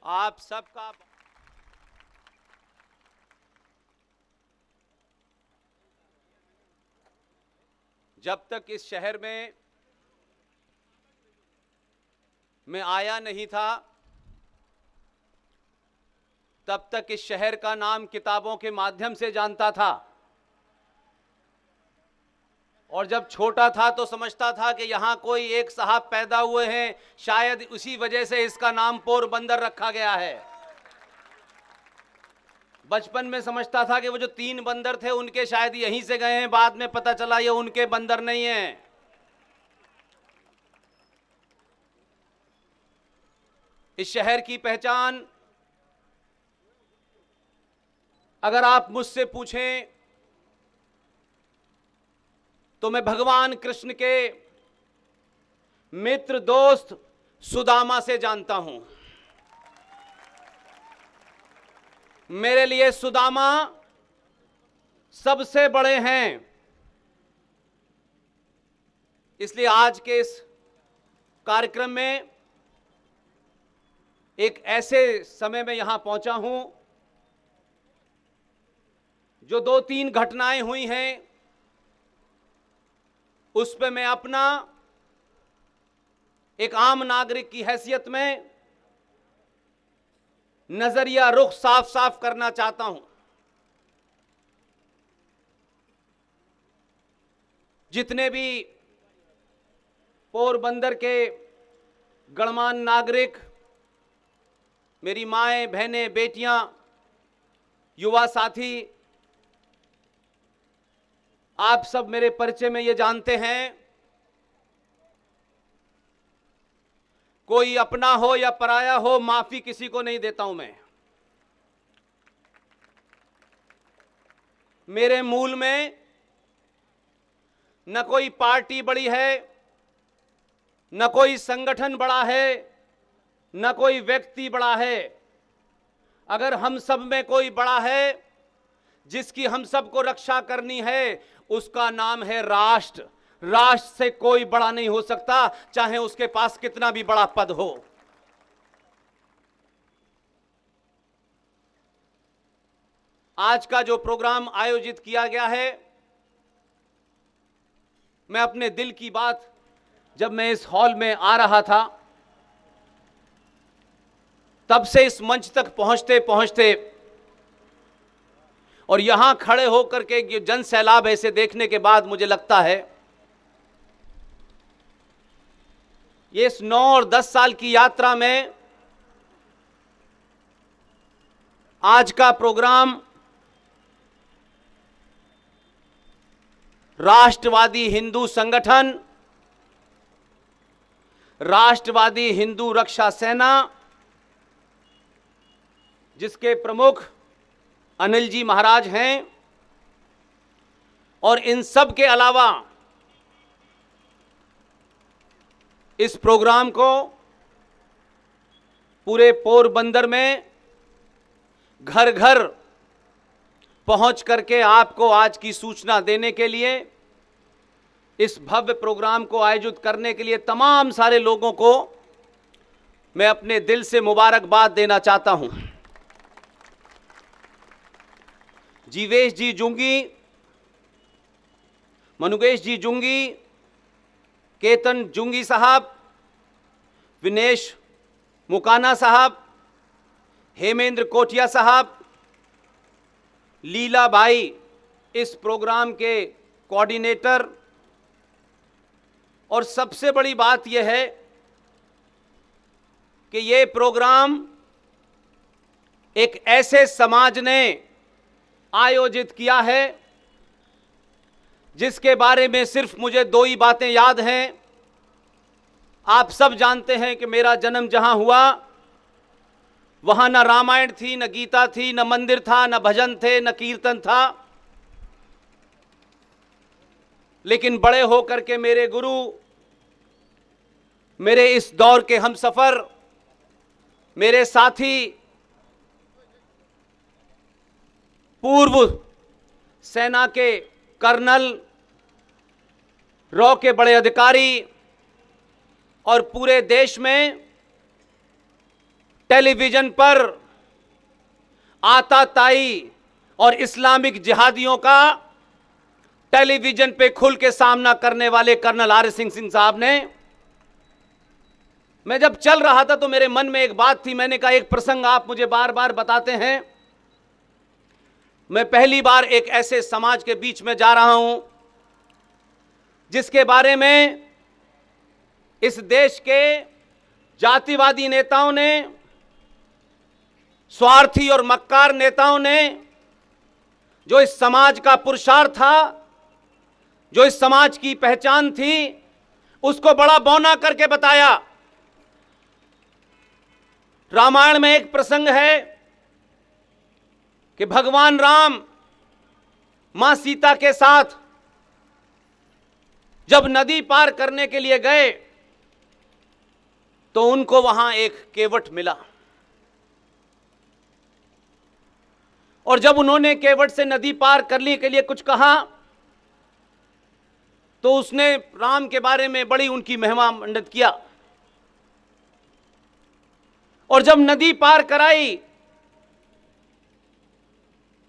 आप सबका जब तक इस शहर में मैं आया नहीं था तब तक इस शहर का नाम किताबों के माध्यम से जानता था, और जब छोटा था तो समझता था कि यहाँ कोई एक साहब पैदा हुए हैं, शायद उसी वजह से इसका नाम पोरबंदर रखा गया है। बचपन में समझता था कि वो जो 3 बंदर थे उनके शायद यहीं से गए हैं, बाद में पता चला ये उनके बंदर नहीं हैं। इस शहर की पहचान अगर आप मुझसे पूछें तो मैं भगवान कृष्ण के मित्र दोस्त सुदामा से जानता हूं। मेरे लिए सुदामा सबसे बड़े हैं। इसलिए आज के इस कार्यक्रम में एक ऐसे समय में यहां पहुंचा हूं जो 2-3 घटनाएं हुई हैं, उस पर मैं अपना एक आम नागरिक की हैसियत में नजरिया रुख साफ साफ करना चाहता हूं। जितने भी पोरबंदर के गणमान्य नागरिक, मेरी माएं, बहनें, बेटियां, युवा साथी, आप सब मेरे परिचय में ये जानते हैं, कोई अपना हो या पराया हो, माफी किसी को नहीं देता हूं मैं। मेरे मूल में न कोई पार्टी बड़ी है, न कोई संगठन बड़ा है, न कोई व्यक्ति बड़ा है। अगर हम सब में कोई बड़ा है जिसकी हम सबको रक्षा करनी है, उसका नाम है राष्ट्र। राष्ट्र से कोई बड़ा नहीं हो सकता, चाहे उसके पास कितना भी बड़ा पद हो। आज का जो प्रोग्राम आयोजित किया गया है, मैं अपने दिल की बात जब मैं इस हॉल में आ रहा था तब से इस मंच तक पहुंचते पहुंचते और यहां खड़े होकर के जन सैलाब ऐसे देखने के बाद मुझे लगता है ये इस 9 और 10 साल की यात्रा में आज का प्रोग्राम राष्ट्रवादी हिंदू संगठन, राष्ट्रवादी हिंदू रक्षा सेना, जिसके प्रमुख अनिल जी महाराज हैं, और इन सब के अलावा इस प्रोग्राम को पूरे पोरबंदर में घर घर पहुंच करके आपको आज की सूचना देने के लिए, इस भव्य प्रोग्राम को आयोजित करने के लिए तमाम सारे लोगों को मैं अपने दिल से मुबारकबाद देना चाहता हूं। जीवेश जी जुंगी, मनुगेश जी जुंगी, केतन जुंगी साहब, विनेश मुकाना साहब, हेमेंद्र कोटिया साहब, लीला भाई इस प्रोग्राम के कोऑर्डिनेटर, और सबसे बड़ी बात यह है कि ये प्रोग्राम एक ऐसे समाज ने आयोजित किया है जिसके बारे में सिर्फ मुझे 2 ही बातें याद हैं। आप सब जानते हैं कि मेरा जन्म जहां हुआ वहां न रामायण थी, न गीता थी, न मंदिर था, न भजन थे, न कीर्तन था। लेकिन बड़े होकर के मेरे गुरु, मेरे इस दौर के हमसफर, मेरे साथी, पूर्व सेना के कर्नल, रॉ के बड़े अधिकारी और पूरे देश में टेलीविजन पर आताताई और इस्लामिक जिहादियों का टेलीविजन पे खुल के सामना करने वाले कर्नल आर.एस. सिंह साहब ने, मैं जब चल रहा था तो मेरे मन में एक बात थी। मैंने कहा एक प्रसंग आप मुझे बार बार बताते हैं, मैं पहली बार एक ऐसे समाज के बीच में जा रहा हूं जिसके बारे में इस देश के जातिवादी नेताओं ने, स्वार्थी और मक्कार नेताओं ने, जो इस समाज का पुरुषार्थ था, जो इस समाज की पहचान थी, उसको बड़ा बौना करके बताया। रामायण में एक प्रसंग है कि भगवान राम मां सीता के साथ जब नदी पार करने के लिए गए तो उनको वहां एक केवट मिला, और जब उन्होंने केवट से नदी पार करने के लिए कुछ कहा तो उसने राम के बारे में बड़ी उनकी महिमा मंडित किया, और जब नदी पार कराई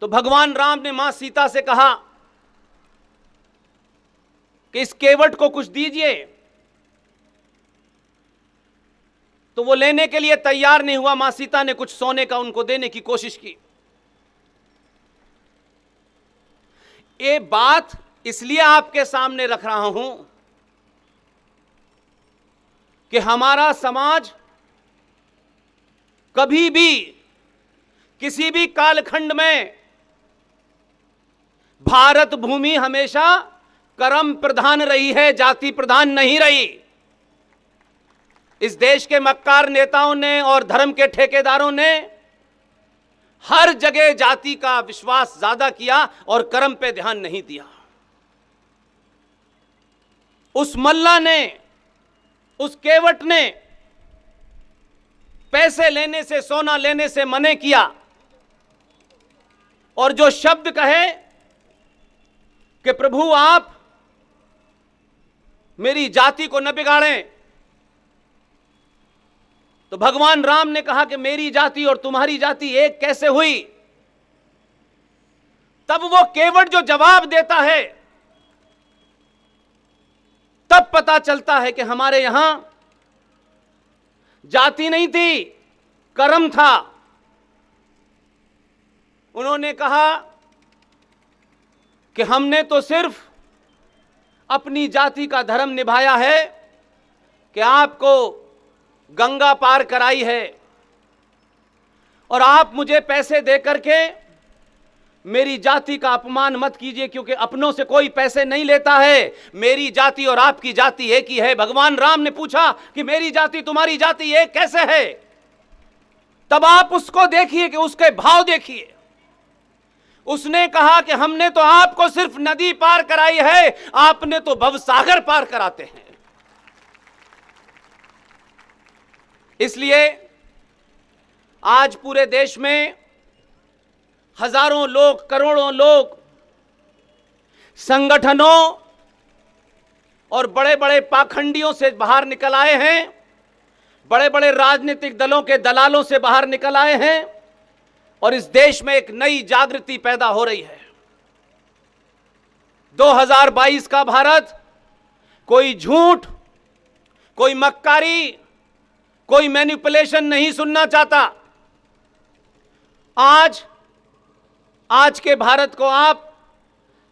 तो भगवान राम ने मां सीता से कहा कि इस केवट को कुछ दीजिए, तो वो लेने के लिए तैयार नहीं हुआ। मां सीता ने कुछ सोने का उनको देने की कोशिश की। ये बात इसलिए आपके सामने रख रहा हूं कि हमारा समाज कभी भी किसी भी कालखंड में, भारत भूमि हमेशा कर्म प्रधान रही है, जाति प्रधान नहीं रही। इस देश के मक्कार नेताओं ने और धर्म के ठेकेदारों ने हर जगह जाति का विश्वास ज्यादा किया और कर्म पे ध्यान नहीं दिया। उस मल्ला ने, उस केवट ने पैसे लेने से, सोना लेने से मने किया, और जो शब्द कहे कि प्रभु आप मेरी जाति को न बिगाड़ें, तो भगवान राम ने कहा कि मेरी जाति और तुम्हारी जाति एक कैसे हुई? तब वो केवट जो जवाब देता है, तब पता चलता है कि हमारे यहां जाति नहीं थी, कर्म था। उन्होंने कहा कि हमने तो सिर्फ अपनी जाति का धर्म निभाया है कि आपको गंगा पार कराई है, और आप मुझे पैसे दे करके मेरी जाति का अपमान मत कीजिए, क्योंकि अपनों से कोई पैसे नहीं लेता है। मेरी जाति और आपकी जाति एक ही है। भगवान राम ने पूछा कि मेरी जाति तुम्हारी जाति एक कैसे है? तब आप उसको देखिए कि उसके भाव देखिए। उसने कहा कि हमने तो आपको सिर्फ नदी पार कराई है, आपने तो भवसागर पार कराते हैं। इसलिए आज पूरे देश में हजारों लोग, करोड़ों लोग संगठनों और बड़े बड़े पाखंडियों से बाहर निकल आए हैं, बड़े बड़े राजनीतिक दलों के दलालों से बाहर निकल आए हैं, और इस देश में एक नई जागृति पैदा हो रही है। 2022 का भारत कोई झूठ, कोई मक्कारी, कोई मैनिपुलेशन नहीं सुनना चाहता। आज के भारत को आप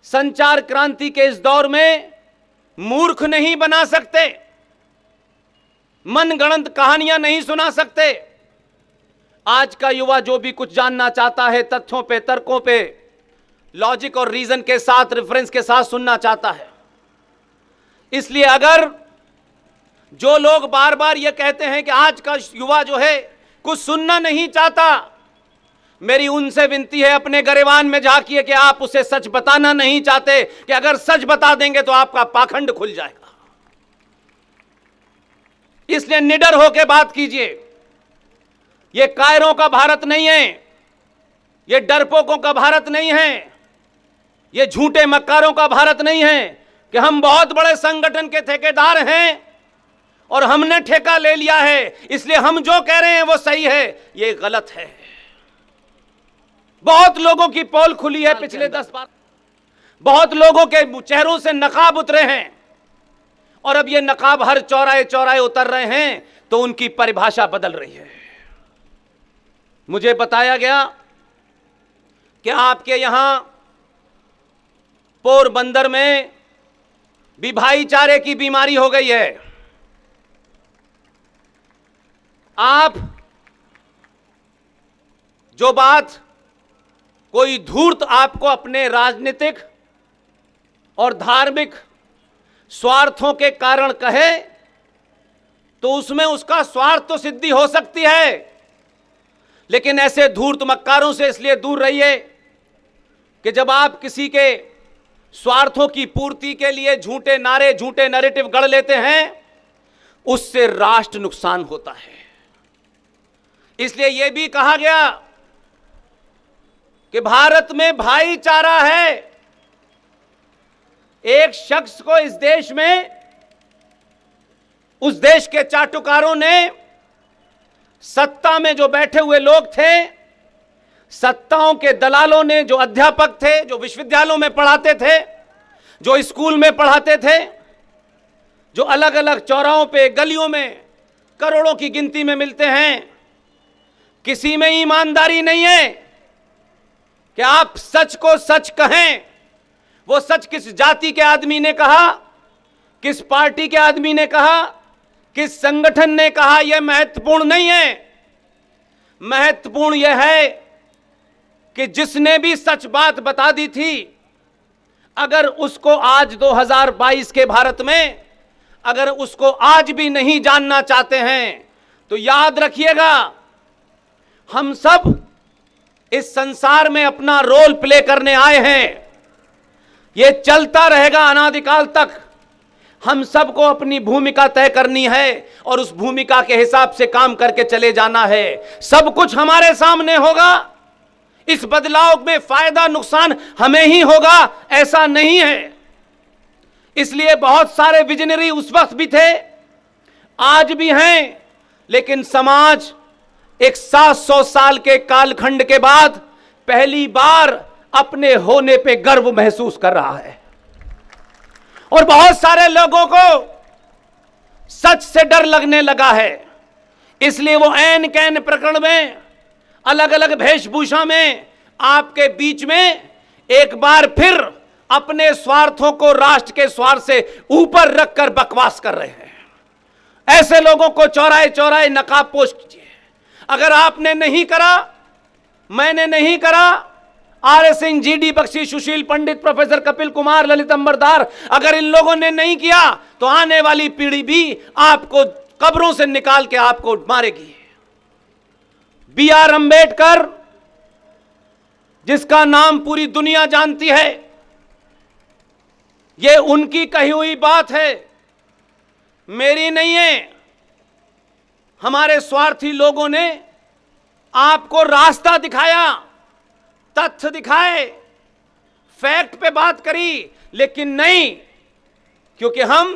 संचार क्रांति के इस दौर में मूर्ख नहीं बना सकते, मनगढ़ंत कहानियां नहीं सुना सकते। आज का युवा जो भी कुछ जानना चाहता है, तथ्यों पे, तर्कों पे, लॉजिक और रीजन के साथ, रेफरेंस के साथ सुनना चाहता है। इसलिए अगर जो लोग बार बार ये कहते हैं कि आज का युवा जो है कुछ सुनना नहीं चाहता, मेरी उनसे विनती है, अपने गरिबान में झांकिए कि आप उसे सच बताना नहीं चाहते, कि अगर सच बता देंगे तो आपका पाखंड खुल जाएगा। इसलिए निडर होकर बात कीजिए। ये कायरों का भारत नहीं है, ये डरपोकों का भारत नहीं है, ये झूठे मक्कारों का भारत नहीं है कि हम बहुत बड़े संगठन के ठेकेदार हैं और हमने ठेका ले लिया है, इसलिए हम जो कह रहे हैं वो सही है, ये गलत है। बहुत लोगों की पोल खुली है पिछले 10 बार, बहुत लोगों के चेहरों से नकाब उतरे हैं, और अब ये नकाब हर चौराहे चौराहे उतर रहे हैं, तो उनकी परिभाषा बदल रही है। मुझे बताया गया कि आपके यहां पोरबंदर में भी भाईचारे की बीमारी हो गई है। आप जो बात कोई धूर्त आपको अपने राजनीतिक और धार्मिक स्वार्थों के कारण कहे, तो उसमें उसका स्वार्थ तो सिद्धि हो सकती है, लेकिन ऐसे धूर्त मक्कारों से इसलिए दूर रहिए कि जब आप किसी के स्वार्थों की पूर्ति के लिए झूठे नारे, झूठे नैरेटिव गढ़ लेते हैं, उससे राष्ट्र नुकसान होता है। इसलिए यह भी कहा गया कि भारत में भाईचारा है। एक शख्स को इस देश में, उस देश के चाटुकारों ने, सत्ता में जो बैठे हुए लोग थे, सत्ताओं के दलालों ने, जो अध्यापक थे, जो विश्वविद्यालयों में पढ़ाते थे, जो स्कूल में पढ़ाते थे, जो अलग अलग चौराहों पे, गलियों में करोड़ों की गिनती में मिलते हैं, किसी में ईमानदारी नहीं है कि आप सच को सच कहें। वो सच किस जाति के आदमी ने कहा, किस पार्टी के आदमी ने कहा, किस संगठन ने कहा, यह महत्वपूर्ण नहीं है। महत्वपूर्ण यह है कि जिसने भी सच बात बता दी थी, अगर उसको आज 2022 के भारत में, अगर उसको आज भी नहीं जानना चाहते हैं, तो याद रखिएगा, हम सब इस संसार में अपना रोल प्ले करने आए हैं। यह चलता रहेगा अनादिकाल तक। हम सबको अपनी भूमिका तय करनी है और उस भूमिका के हिसाब से काम करके चले जाना है। सब कुछ हमारे सामने होगा। इस बदलाव में फायदा नुकसान हमें ही होगा, ऐसा नहीं है। इसलिए बहुत सारे विजनरी उस वक्त भी थे, आज भी हैं, लेकिन समाज एक 700 साल के कालखंड के बाद पहली बार अपने होने पे गर्व महसूस कर रहा है। और बहुत सारे लोगों को सच से डर लगने लगा है, इसलिए वो ऐन कैन प्रकरण में, अलग अलग वेशभूषा में आपके बीच में एक बार फिर अपने स्वार्थों को राष्ट्र के स्वार्थ से ऊपर रखकर बकवास कर रहे हैं। ऐसे लोगों को चौराहे चौराहे नकाबपोश कीजिए। अगर आपने नहीं करा, मैंने नहीं करा, आर.एस. सिंह, जी.डी. बख्शी, सुशील पंडित, प्रोफेसर कपिल कुमार, ललित अंबरदार, अगर इन लोगों ने नहीं किया, तो आने वाली पीढ़ी भी आपको कब्रों से निकाल के आपको मारेगी। बी.आर. अंबेडकर, जिसका नाम पूरी दुनिया जानती है, यह उनकी कही हुई बात है, मेरी नहीं है। हमारे स्वार्थी लोगों ने आपको रास्ता दिखाया, तथ्य दिखाए, फैक्ट पे बात करी, लेकिन नहीं, क्योंकि हम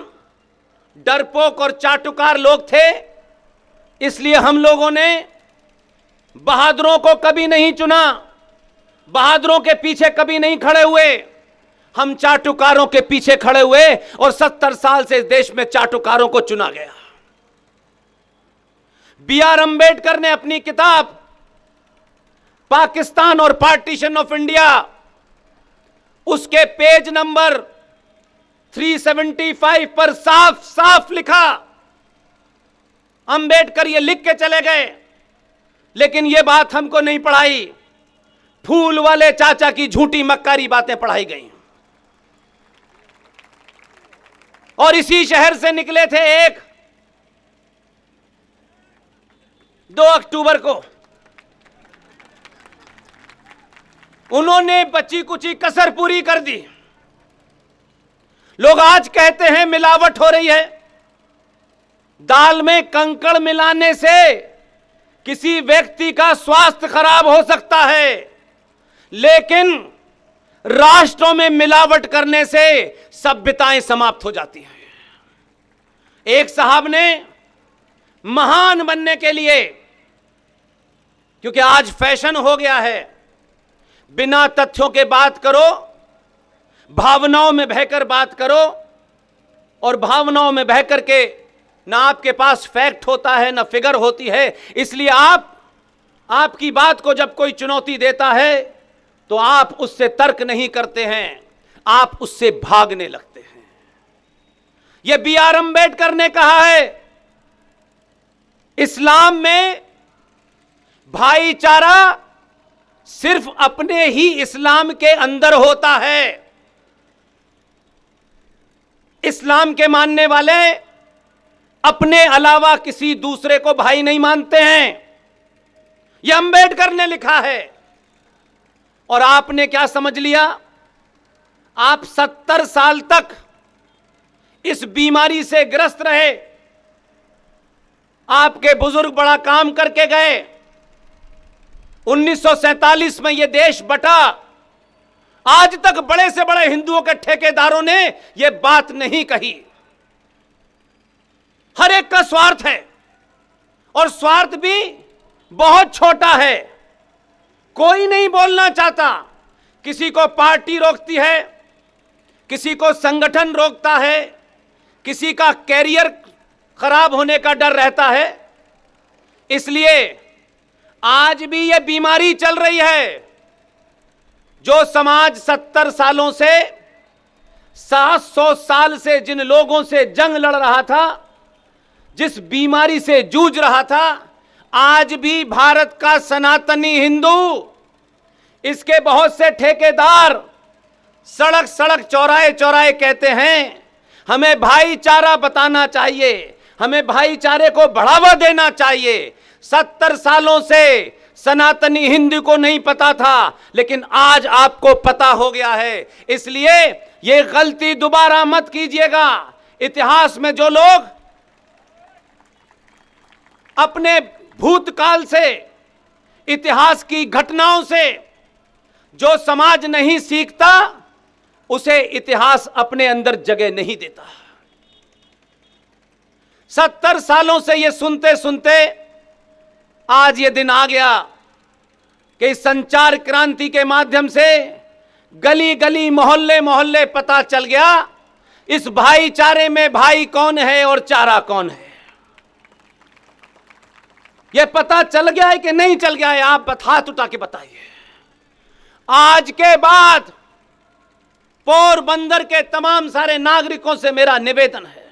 डरपोक और चाटुकार लोग थे, इसलिए हम लोगों ने बहादुरों को कभी नहीं चुना, बहादुरों के पीछे कभी नहीं खड़े हुए। हम चाटुकारों के पीछे खड़े हुए और 70 साल से इस देश में चाटुकारों को चुना गया। बी.आर. अंबेडकर ने अपनी किताब पाकिस्तान और पार्टीशन ऑफ इंडिया, उसके पेज नंबर 375 पर साफ साफ लिखा, अंबेडकर ये लिख के चले गए, लेकिन ये बात हमको नहीं पढ़ाई। फूल वाले चाचा की झूठी मक्कारी बातें पढ़ाई गई। और इसी शहर से निकले थे एक 2 अक्टूबर को, उन्होंने बची कुची कसर पूरी कर दी। लोग आज कहते हैं मिलावट हो रही है। दाल में कंकड़ मिलाने से किसी व्यक्ति का स्वास्थ्य खराब हो सकता है, लेकिन राष्ट्रों में मिलावट करने से सभ्यताएं समाप्त हो जाती हैं। एक साहब ने महान बनने के लिए, क्योंकि आज फैशन हो गया है, बिना तथ्यों के बात करो, भावनाओं में बहकर बात करो, और भावनाओं में बह करके ना आपके पास फैक्ट होता है ना फिगर होती है। इसलिए आपकी बात को जब कोई चुनौती देता है तो आप उससे तर्क नहीं करते हैं, आप उससे भागने लगते हैं। यह B.R. अम्बेडकर ने कहा है, इस्लाम में भाईचारा सिर्फ अपने ही इस्लाम के अंदर होता है। इस्लाम के मानने वाले अपने अलावा किसी दूसरे को भाई नहीं मानते हैं। यह अम्बेडकर ने लिखा है। और आपने क्या समझ लिया? आप 70 साल तक इस बीमारी से ग्रस्त रहे। आपके बुजुर्ग बड़ा काम करके गए। 1947 में यह देश बटा। आज तक बड़े से बड़े हिंदुओं के ठेकेदारों ने यह बात नहीं कही। हर एक का स्वार्थ है, और स्वार्थ भी बहुत छोटा है। कोई नहीं बोलना चाहता। किसी को पार्टी रोकती है, किसी को संगठन रोकता है, किसी का कैरियर खराब होने का डर रहता है। इसलिए आज भी यह बीमारी चल रही है। जो समाज 70 सालों से, 700 साल से जिन लोगों से जंग लड़ रहा था, जिस बीमारी से जूझ रहा था, आज भी भारत का सनातनी हिंदू, इसके बहुत से ठेकेदार सड़क सड़क चौराहे चौराहे कहते हैं हमें भाईचारा बताना चाहिए, हमें भाईचारे को बढ़ावा देना चाहिए। 70 सालों से सनातनी हिंदू को नहीं पता था, लेकिन आज आपको पता हो गया है। इसलिए यह गलती दोबारा मत कीजिएगा। इतिहास में जो लोग अपने भूतकाल से, इतिहास की घटनाओं से जो समाज नहीं सीखता, उसे इतिहास अपने अंदर जगह नहीं देता। 70 सालों से यह सुनते सुनते आज ये दिन आ गया कि संचार क्रांति के माध्यम से गली गली, मोहल्ले मोहल्ले पता चल गया इस भाईचारे में भाई कौन है और चारा कौन है। यह पता चल गया है कि नहीं चल गया है? आप हाथ उठा के बताइए। आज के बाद पोरबंदर के तमाम सारे नागरिकों से मेरा निवेदन है,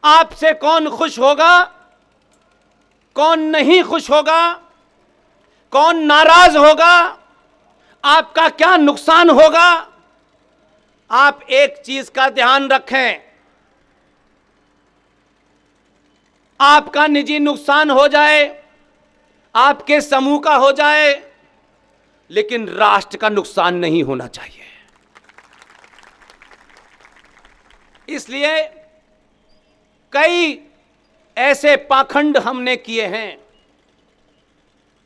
आपसे कौन खुश होगा, कौन नहीं खुश होगा, कौन नाराज होगा, आपका क्या नुकसान होगा, आप एक चीज का ध्यान रखें। आपका निजी नुकसान हो जाए, आपके समूह का हो जाए, लेकिन राष्ट्र का नुकसान नहीं होना चाहिए। इसलिए कई ऐसे पाखंड हमने किए हैं।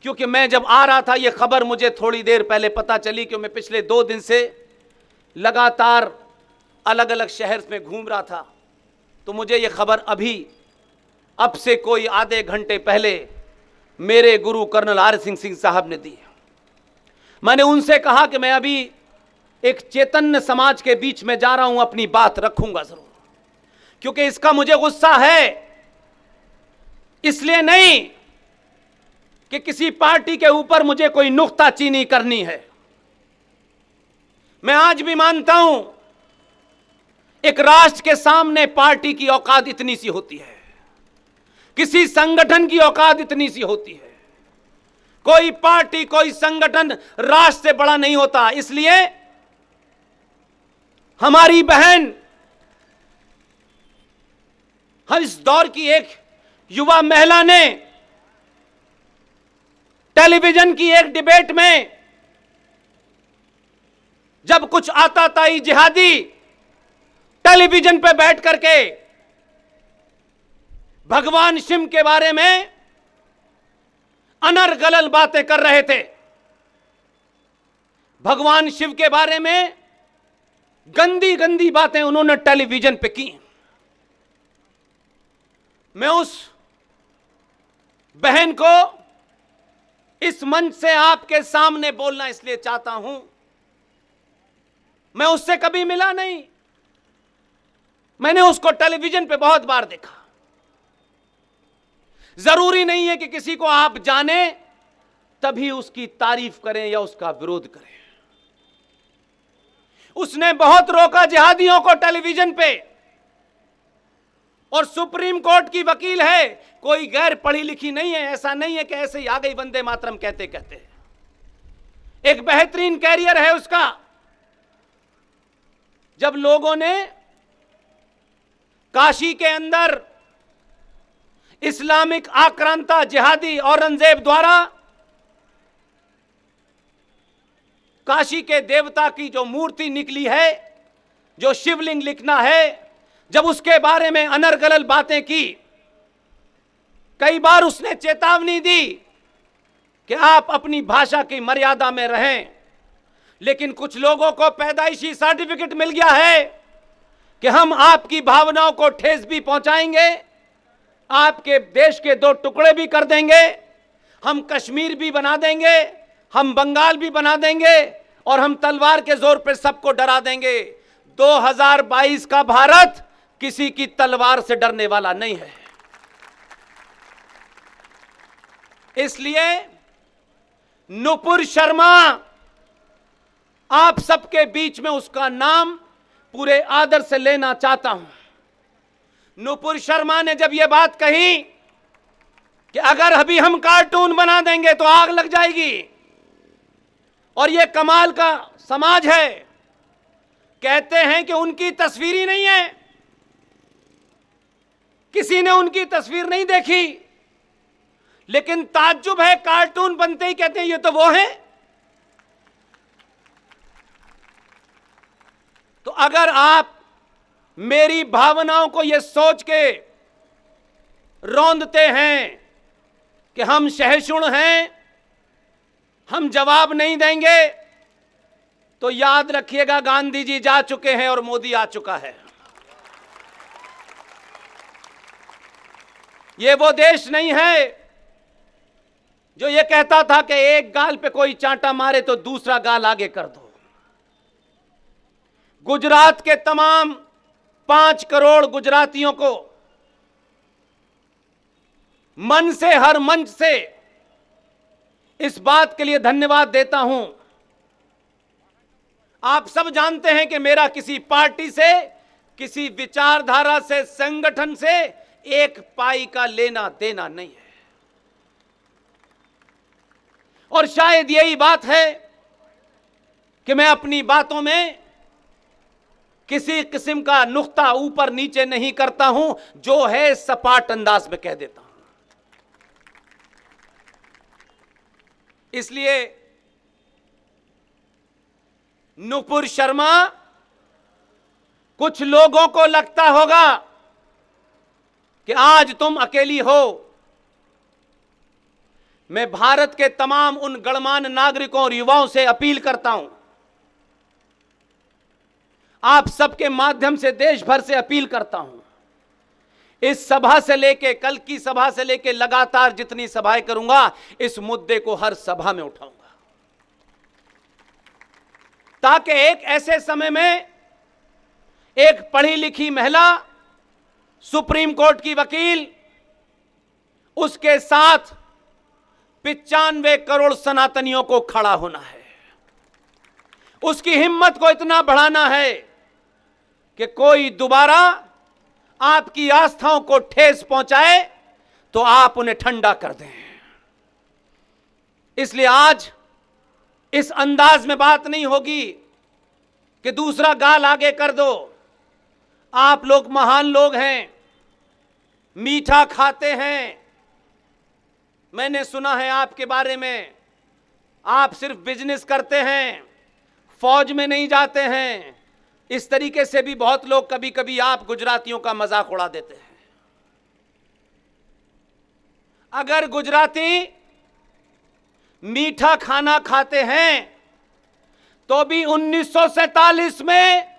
क्योंकि मैं जब आ रहा था, यह खबर मुझे थोड़ी देर पहले पता चली, कि मैं पिछले 2 दिन से लगातार अलग अलग शहर में घूम रहा था, तो मुझे यह खबर अब से कोई आधे घंटे पहले मेरे गुरु कर्नल आर सिंह साहब ने दी। मैंने उनसे कहा कि मैं अभी एक चैतन्य समाज के बीच में जा रहा हूं, अपनी बात रखूंगा जरूर, क्योंकि इसका मुझे गुस्सा है। इसलिए नहीं कि किसी पार्टी के ऊपर मुझे कोई नुक्ताचीनी करनी है। मैं आज भी मानता हूं एक राष्ट्र के सामने पार्टी की औकात इतनी सी होती है, किसी संगठन की औकात इतनी सी होती है। कोई पार्टी, कोई संगठन राष्ट्र से बड़ा नहीं होता। इसलिए हमारी बहन, हम इस दौर की एक युवा महिला ने टेलीविजन की एक डिबेट में जब कुछ आता ताई जिहादी टेलीविजन पे बैठ करके भगवान शिव के बारे में अनर्गल बातें कर रहे थे, भगवान शिव के बारे में गंदी गंदी बातें उन्होंने टेलीविजन पे की। मैं उस बहन को इस मंच से आपके सामने बोलना इसलिए चाहता हूं, मैं उससे कभी मिला नहीं, मैंने उसको टेलीविजन पे बहुत बार देखा। जरूरी नहीं है कि किसी को आप जाने तभी उसकी तारीफ करें या उसका विरोध करें। उसने बहुत रोका जिहादियों को टेलीविजन पे, और सुप्रीम कोर्ट की वकील है, कोई गैर पढ़ी लिखी नहीं है। ऐसा नहीं है कि ऐसे ही आ गई वंदे मातरम कहते कहते। एक बेहतरीन कैरियर है उसका। जब लोगों ने काशी के अंदर इस्लामिक आक्रांता जिहादी औरंगजेब द्वारा काशी के देवता की जो मूर्ति निकली है, जो शिवलिंग लिखना है, जब उसके बारे में अनर्गल बातें की, कई बार उसने चेतावनी दी कि आप अपनी भाषा की मर्यादा में रहें। लेकिन कुछ लोगों को पैदाइशी सर्टिफिकेट मिल गया है कि हम आपकी भावनाओं को ठेस भी पहुंचाएंगे, आपके देश के दो टुकड़े भी कर देंगे, हम कश्मीर भी बना देंगे, हम बंगाल भी बना देंगे, और हम तलवार के जोर पर सबको डरा देंगे। 2022 का भारत किसी की तलवार से डरने वाला नहीं है। इसलिए नुपुर शर्मा, आप सबके बीच में उसका नाम पूरे आदर से लेना चाहता हूं। नुपुर शर्मा ने जब यह बात कही कि अगर अभी हम कार्टून बना देंगे तो आग लग जाएगी, और यह कमाल का समाज है, कहते हैं कि उनकी तस्वीर ही नहीं है, किसी ने उनकी तस्वीर नहीं देखी, लेकिन ताज्जुब है, कार्टून बनते ही कहते हैं ये तो वो है। तो अगर आप मेरी भावनाओं को यह सोच के रौंदते हैं कि हम सहिष्णु हैं, हम जवाब नहीं देंगे, तो याद रखिएगा गांधी जी जा चुके हैं और मोदी आ चुका है। ये वो देश नहीं है जो ये कहता था कि एक गाल पे कोई चांटा मारे तो दूसरा गाल आगे कर दो। गुजरात के तमाम 5 करोड़ गुजरातियों को मन से, हर मंच से इस बात के लिए धन्यवाद देता हूं। आप सब जानते हैं कि मेरा किसी पार्टी से, किसी विचारधारा से, संगठन से एक पाई का लेना देना नहीं है, और शायद यही बात है कि मैं अपनी बातों में किसी किस्म का नुक्ता ऊपर नीचे नहीं करता हूं, जो है सपाट अंदाज में कह देता हूं। इसलिए नुपुर शर्मा, कुछ लोगों को लगता होगा कि आज तुम अकेली हो। मैं भारत के तमाम उन गणमान्य नागरिकों और युवाओं से अपील करता हूं, आप सबके माध्यम से देश भर से अपील करता हूं, इस सभा से लेके, कल की सभा से लेके लगातार जितनी सभाएं करूंगा, इस मुद्दे को हर सभा में उठाऊंगा, ताकि एक ऐसे समय में एक पढ़ी लिखी महिला, सुप्रीम कोर्ट की वकील, उसके साथ 95 करोड़ सनातनियों को खड़ा होना है। उसकी हिम्मत को इतना बढ़ाना है कि कोई दोबारा आपकी आस्थाओं को ठेस पहुंचाए तो आप उन्हें ठंडा कर दें। इसलिए आज इस अंदाज में बात नहीं होगी कि दूसरा गाल आगे कर दो। आप लोग महान लोग हैं, मीठा खाते हैं। मैंने सुना है आपके बारे में, आप सिर्फ बिजनेस करते हैं, फौज में नहीं जाते हैं। इस तरीके से भी बहुत लोग कभी कभी आप गुजरातियों का मजाक उड़ा देते हैं। अगर गुजराती मीठा खाना खाते हैं तो भी 1947 में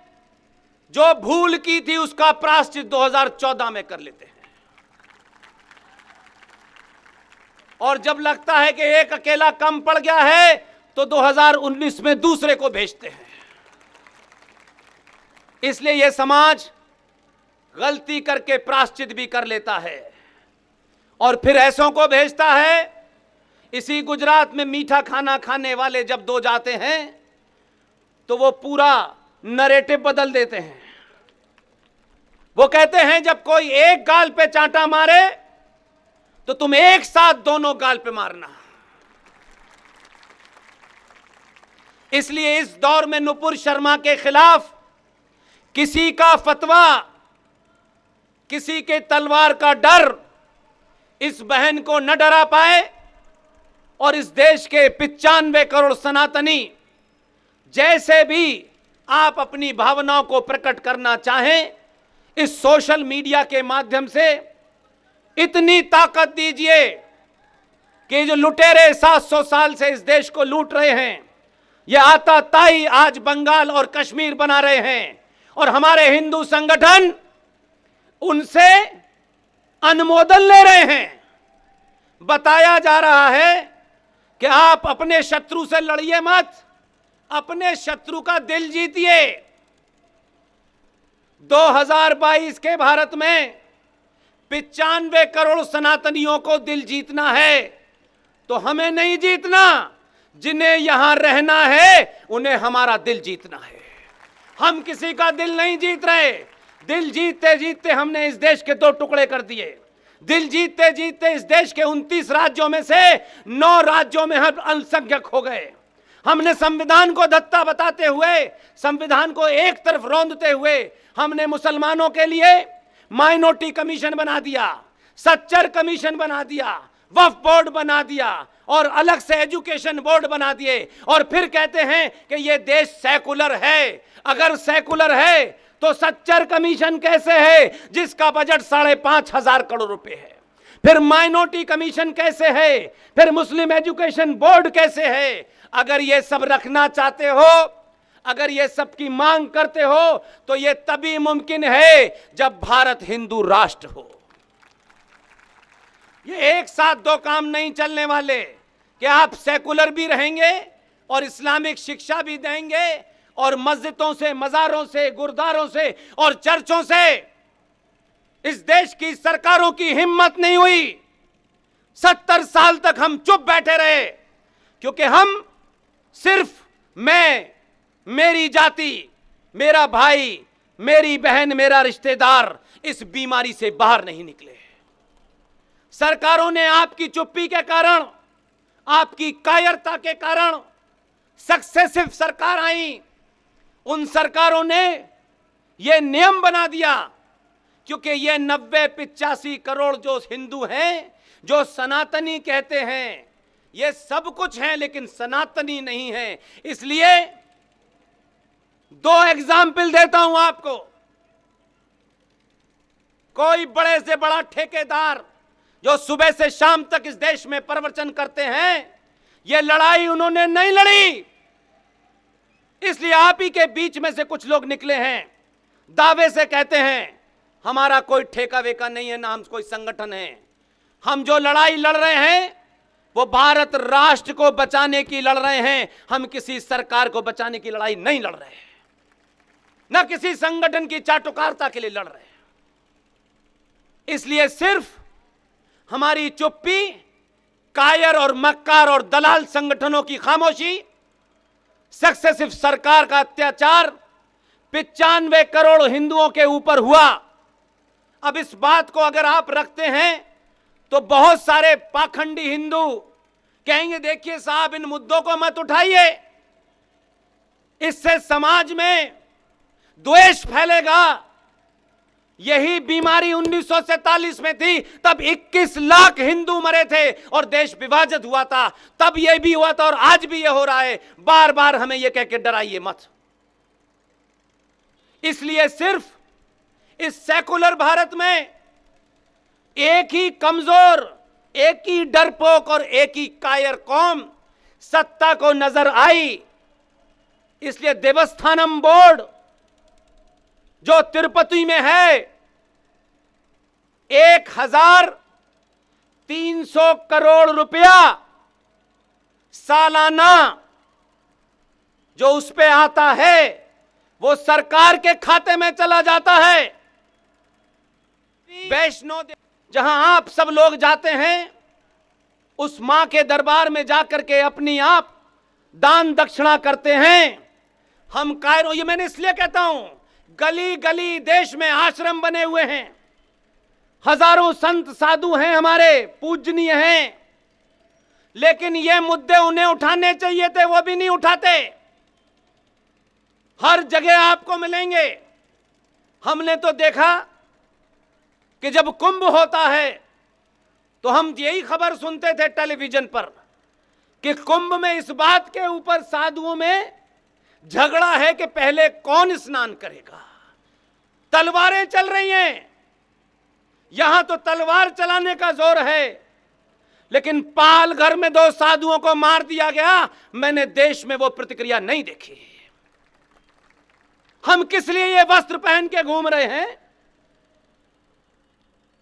जो भूल की थी उसका प्रायश्चित 2014 में कर लेते हैं। और जब लगता है कि एक अकेला कम पड़ गया है तो 2019 में दूसरे को भेजते हैं। इसलिए यह समाज गलती करके प्रायश्चित भी कर लेता है और फिर ऐसों को भेजता है। इसी गुजरात में मीठा खाना खाने वाले जब दो जाते हैं तो वो पूरा नरेटिव बदल देते हैं। वो कहते हैं जब कोई एक गाल पे चांटा मारे तो तुम एक साथ दोनों गाल पे मारना। इसलिए इस दौर में नुपुर शर्मा के खिलाफ किसी का फतवा, किसी के तलवार का डर इस बहन को न डरा पाए और इस देश के 95 करोड़ सनातनी जैसे भी आप अपनी भावनाओं को प्रकट करना चाहें, इस सोशल मीडिया के माध्यम से इतनी ताकत दीजिए कि जो लुटेरे 700 साल से इस देश को लूट रहे हैं, ये आताताई आज बंगाल और कश्मीर बना रहे हैं और हमारे हिंदू संगठन उनसे अनुमोदन ले रहे हैं। बताया जा रहा है कि आप अपने शत्रु से लड़िए मत, अपने शत्रु का दिल जीतिए। 2022 के भारत में 95 करोड़ सनातनियों को दिल जीतना है तो हमें नहीं जीतना, जिन्हें यहां रहना है उन्हें हमारा दिल जीतना है। हम किसी का दिल नहीं जीत रहे। दिल जीतते जीतते हमने इस देश के 2 टुकड़े कर दिए। दिल जीतते जीतते इस देश के 29 राज्यों में से 9 राज्यों में हम अल्पसंख्यक हो गए। हमने संविधान को धत्ता बताते हुए, संविधान को एक तरफ रौंदते हुए हमने मुसलमानों के लिए माइनॉरिटी कमीशन बना दिया, सच्चर कमीशन बना दिया, वक्फ बोर्ड बना दिया और अलग से एजुकेशन बोर्ड बना दिए और फिर कहते हैं कि ये देश सेकुलर है। अगर सेकुलर है तो सच्चर कमीशन कैसे है जिसका बजट 5,500 करोड़ रुपए है? फिर माइनॉरिटी कमीशन कैसे है? फिर मुस्लिम एजुकेशन बोर्ड कैसे है? अगर ये सब रखना चाहते हो, अगर ये सब की मांग करते हो तो ये तभी मुमकिन है जब भारत हिंदू राष्ट्र हो। ये एक साथ 2 काम नहीं चलने वाले कि आप सेकुलर भी रहेंगे और इस्लामिक शिक्षा भी देंगे और मस्जिदों से, मज़ारों से, गुरुद्वारों से और चर्चों से इस देश की सरकारों की हिम्मत नहीं हुई। 70 साल तक हम चुप बैठे रहे क्योंकि हम सिर्फ मैं, मेरी जाति, मेरा भाई, मेरी बहन, मेरा रिश्तेदार इस बीमारी से बाहर नहीं निकले। सरकारों ने आपकी चुप्पी के कारण, आपकी कायरता के कारण सक्सेसिव सरकार आई। उन सरकारों ने यह नियम बना दिया क्योंकि ये 90-85 करोड़ जो हिंदू हैं, जो सनातनी कहते हैं, ये सब कुछ हैं लेकिन सनातनी नहीं है। इसलिए 2 एग्जाम्पल देता हूं आपको। कोई बड़े से बड़ा ठेकेदार जो सुबह से शाम तक इस देश में प्रवचन करते हैं, ये लड़ाई उन्होंने नहीं लड़ी। इसलिए आप ही के बीच में से कुछ लोग निकले हैं, दावे से कहते हैं हमारा कोई ठेका वेका नहीं है, ना हम कोई संगठन है। हम जो लड़ाई लड़ रहे हैं वो भारत राष्ट्र को बचाने की लड़ रहे हैं। हम किसी सरकार को बचाने की लड़ाई नहीं लड़ रहे हैं, ना किसी संगठन की चाटुकारिता के लिए लड़ रहे हैं। इसलिए सिर्फ हमारी चुप्पी, कायर और मक्कार और दलाल संगठनों की खामोशी, सक्सेसिव सरकार का अत्याचार 95 करोड़ हिंदुओं के ऊपर हुआ। अब इस बात को अगर आप रखते हैं तो बहुत सारे पाखंडी हिंदू कहेंगे देखिए साहब इन मुद्दों को मत उठाइए, इससे समाज में द्वेष फैलेगा। यही बीमारी 1947 में थी, तब 21 लाख हिंदू मरे थे और देश विभाजित हुआ था। तब यह भी हुआ था और आज भी यह हो रहा है। बार बार हमें यह कह के डराइए मत। इसलिए सिर्फ इस सेकुलर भारत में एक ही कमजोर, एक ही डरपोक और एक ही कायर कौम सत्ता को नजर आई। इसलिए देवस्थानम बोर्ड जो तिरुपति में है, 300 करोड़ रुपया सालाना जो उस पे आता है वो सरकार के खाते में चला जाता है। वैष्णो देवी जहां आप सब लोग जाते हैं, उस मां के दरबार में जाकर के अपनी आप दान दक्षिणा करते हैं। हम कायरों, ये मैंने इसलिए कहता हूं, गली गली देश में आश्रम बने हुए हैं, हजारों संत साधु हैं, हमारे पूजनीय हैं, लेकिन ये मुद्दे उन्हें उठाने चाहिए थे, वो भी नहीं उठाते। हर जगह आपको मिलेंगे। हमने तो देखा कि जब कुंभ होता है तो हम यही खबर सुनते थे टेलीविजन पर कि कुंभ में इस बात के ऊपर साधुओं में झगड़ा है कि पहले कौन स्नान करेगा। तलवारें चल रही हैं, यहां तो तलवार चलाने का जोर है, लेकिन पालघर में 2 साधुओं को मार दिया गया। मैंने देश में वो प्रतिक्रिया नहीं देखी। हम किस लिए ये वस्त्र पहन के घूम रहे हैं?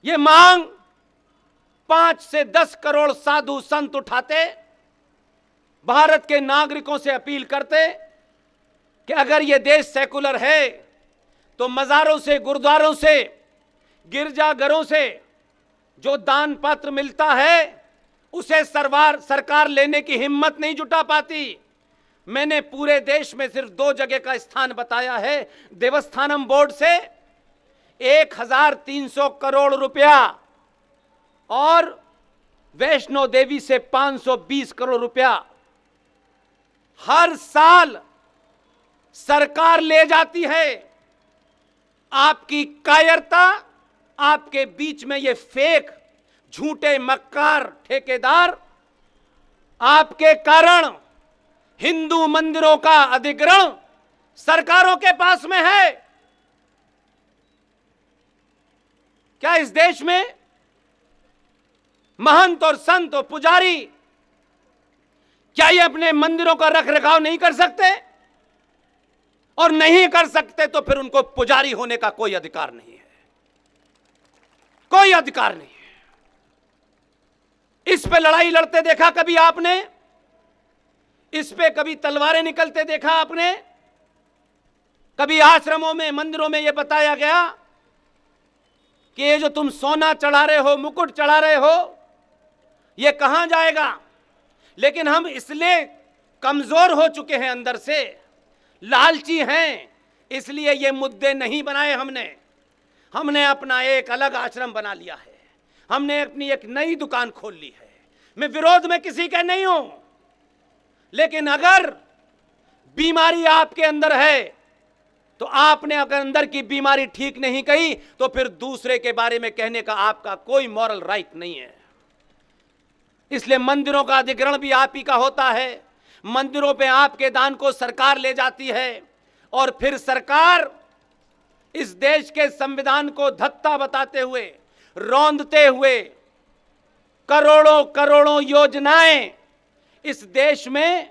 ये मांग 5 से 10 करोड़ साधु संत उठाते, भारत के नागरिकों से अपील करते कि अगर ये देश सेकुलर है तो मजारों से, गुरुद्वारों से, गिरजाघरों से जो दान पत्र मिलता है उसे सरकार लेने की हिम्मत नहीं जुटा पाती। मैंने पूरे देश में सिर्फ 2 जगह का स्थान बताया है। देवस्थानम बोर्ड से 1300 करोड़ रुपया और वैष्णो देवी से 520 करोड़ रुपया हर साल सरकार ले जाती है। आपकी कायरता, आपके बीच में ये फेक झूठे मक्कार ठेकेदार, आपके कारण हिंदू मंदिरों का अधिग्रहण सरकारों के पास में है। क्या इस देश में महंत और संत और पुजारी क्या ये अपने मंदिरों का रखरखाव नहीं कर सकते? और नहीं कर सकते तो फिर उनको पुजारी होने का कोई अधिकार नहीं है, कोई अधिकार नहीं है। इस पे लड़ाई लड़ते देखा कभी आपने? इस पे कभी तलवारें निकलते देखा आपने? कभी आश्रमों में, मंदिरों में यह बताया गया कि ये जो तुम सोना चढ़ा रहे हो, मुकुट चढ़ा रहे हो, ये कहां जाएगा? लेकिन हम इसलिए कमजोर हो चुके हैं, अंदर से लालची हैं, इसलिए ये मुद्दे नहीं बनाए। हमने अपना एक अलग आश्रम बना लिया है, हमने अपनी एक नई दुकान खोल ली है। मैं विरोध में किसी का नहीं हूं, लेकिन अगर बीमारी आपके अंदर है तो आपने अगर अंदर की बीमारी ठीक नहीं कही तो फिर दूसरे के बारे में कहने का आपका कोई मॉरल राइट नहीं है। इसलिए मंदिरों का अधिग्रहण भी आप ही का होता है। मंदिरों पे आपके दान को सरकार ले जाती है और फिर सरकार इस देश के संविधान को धत्ता बताते हुए, रौंदते हुए करोड़ों करोड़ों योजनाएं इस देश में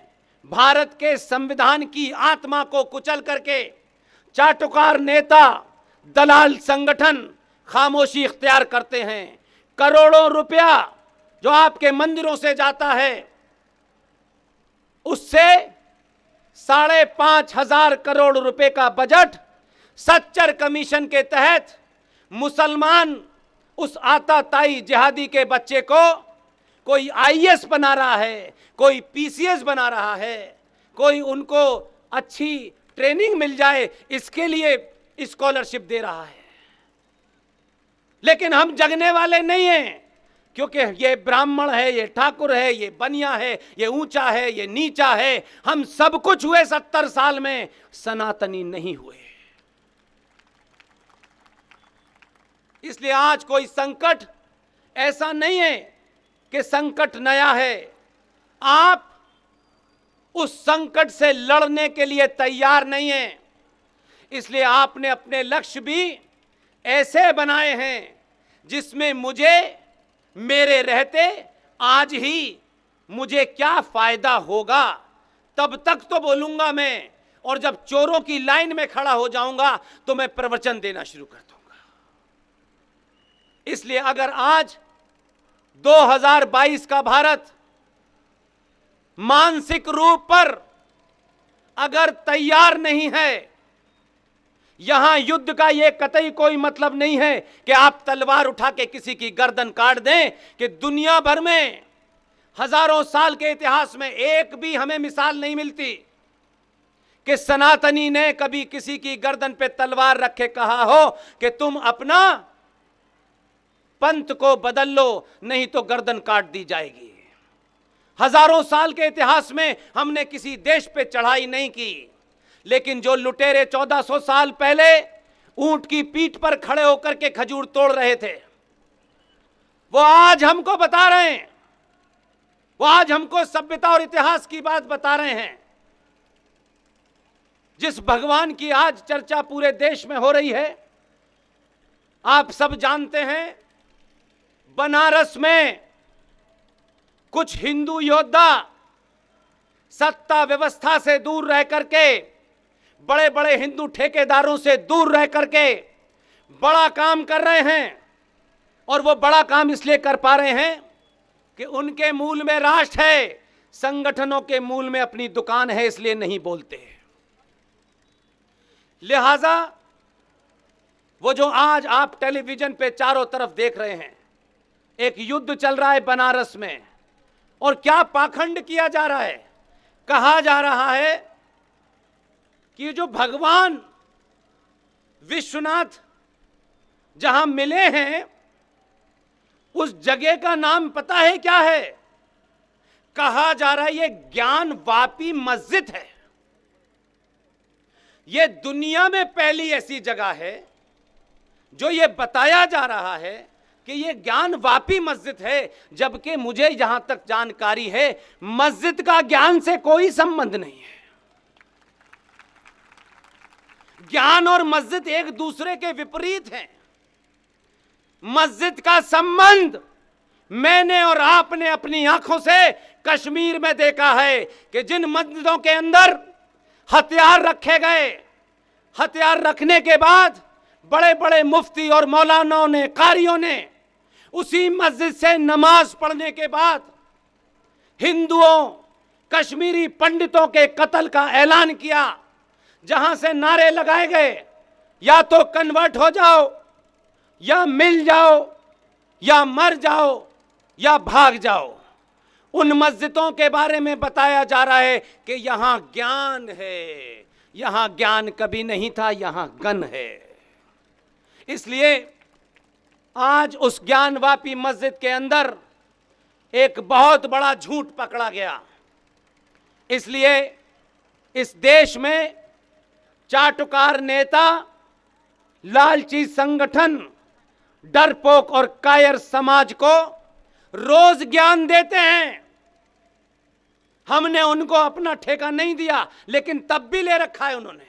भारत के संविधान की आत्मा को कुचल करके चाटुकार नेता, दलाल संगठन खामोशी इख्तियार करते हैं। करोड़ों रुपया जो आपके मंदिरों से जाता है उससे 5,500 करोड़ रुपए का बजट सच्चर कमीशन के तहत मुसलमान उस आताताई जिहादी के बच्चे को कोई आईएएस बना रहा है, कोई पीसीएस बना रहा है, कोई उनको अच्छी ट्रेनिंग मिल जाए इसके लिए स्कॉलरशिप दे रहा है। लेकिन हम जगने वाले नहीं हैं, क्योंकि ये ब्राह्मण है, ये ठाकुर है, ये बनिया है, ये ऊंचा है, ये नीचा है। हम सब कुछ हुए 70 साल में, सनातनी नहीं हुए। इसलिए आज कोई संकट ऐसा नहीं है कि संकट नया है। आप उस संकट से लड़ने के लिए तैयार नहीं हैं। इसलिए आपने अपने लक्ष्य भी ऐसे बनाए हैं जिसमें मुझे, मेरे रहते आज ही मुझे क्या फायदा होगा, तब तक तो बोलूंगा मैं, और जब चोरों की लाइन में खड़ा हो जाऊंगा तो मैं प्रवचन देना शुरू कर दूंगा। इसलिए अगर आज 2022 का भारत मानसिक रूप पर अगर तैयार नहीं है, यहां युद्ध का यह कतई कोई मतलब नहीं है कि आप तलवार उठा के किसी की गर्दन काट दें, कि दुनिया भर में हजारों साल के इतिहास में एक भी हमें मिसाल नहीं मिलती कि सनातनी ने कभी किसी की गर्दन पे तलवार रखे कहा हो कि तुम अपना पंथ को बदल लो, नहीं तो गर्दन काट दी जाएगी। हजारों साल के इतिहास में हमने किसी देश पे चढ़ाई नहीं की, लेकिन जो लुटेरे 1400 साल पहले ऊंट की पीठ पर खड़े होकर के खजूर तोड़ रहे थे, वो आज हमको बता रहे हैं, वो आज हमको सभ्यता और इतिहास की बात बता रहे हैं। जिस भगवान की आज चर्चा पूरे देश में हो रही है, आप सब जानते हैं, बनारस में कुछ हिंदू योद्धा सत्ता व्यवस्था से दूर रह करके, बड़े बड़े हिंदू ठेकेदारों से दूर रह करके बड़ा काम कर रहे हैं। और वो बड़ा काम इसलिए कर पा रहे हैं कि उनके मूल में राष्ट्र है, संगठनों के मूल में अपनी दुकान है, इसलिए नहीं बोलते। लिहाजा वो जो आज आप टेलीविजन पे चारों तरफ देख रहे हैं, एक युद्ध चल रहा है बनारस में, और क्या पाखंड किया जा रहा है। कहा जा रहा है कि जो भगवान विश्वनाथ जहां मिले हैं, उस जगह का नाम पता है क्या है? कहा जा रहा है ये ज्ञान वापी मस्जिद है। ये दुनिया में पहली ऐसी जगह है जो ये बताया जा रहा है कि ये ज्ञान वापी मस्जिद है, जबकि मुझे जहां तक जानकारी है मस्जिद का ज्ञान से कोई संबंध नहीं है। ज्ञान और मस्जिद एक दूसरे के विपरीत हैं। मस्जिद का संबंध मैंने और आपने अपनी आंखों से कश्मीर में देखा है कि जिन मस्जिदों के अंदर हथियार रखे गए, हथियार रखने के बाद बड़े बड़े मुफ्ती और मौलानाओं ने, कारियों ने उसी मस्जिद से नमाज पढ़ने के बाद हिंदुओं, कश्मीरी पंडितों के कत्ल का ऐलान किया, जहां से नारे लगाए गए, या तो कन्वर्ट हो जाओ, या मिल जाओ, या मर जाओ, या भाग जाओ। उन मस्जिदों के बारे में बताया जा रहा है कि यहां ज्ञान है, यहां ज्ञान कभी नहीं था, यहां गन है। इसलिए आज उस ज्ञानवापी मस्जिद के अंदर एक बहुत बड़ा झूठ पकड़ा गया। इसलिए इस देश में चाटुकार नेता, लालची संगठन, डरपोक और कायर समाज को रोज ज्ञान देते हैं। हमने उनको अपना ठेका नहीं दिया, लेकिन तब भी ले रखा है उन्होंने।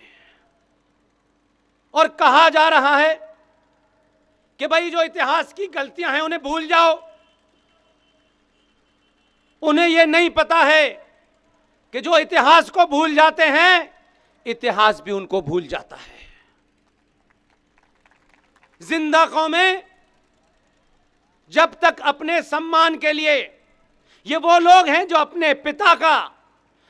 और कहा जा रहा है कि भाई जो इतिहास की गलतियां हैं उन्हें भूल जाओ। उन्हें यह नहीं पता है कि जो इतिहास को भूल जाते हैं, इतिहास भी उनको भूल जाता है। जिंदा कौमें जब तक अपने सम्मान के लिए, ये वो लोग हैं जो अपने पिता का,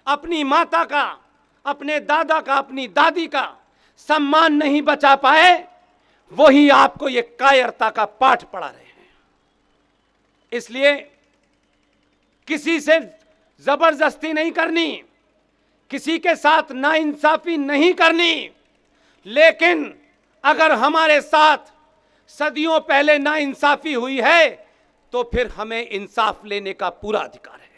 अपनी माता का, अपने दादा का, अपनी दादी का सम्मान नहीं बचा पाए, वही आपको ये कायरता का पाठ पढ़ा रहे हैं। इसलिए किसी से जबरदस्ती नहीं करनी, किसी के साथ नाइंसाफी नहीं करनी, लेकिन अगर हमारे साथ सदियों पहले नाइंसाफी हुई है तो फिर हमें इंसाफ लेने का पूरा अधिकार है।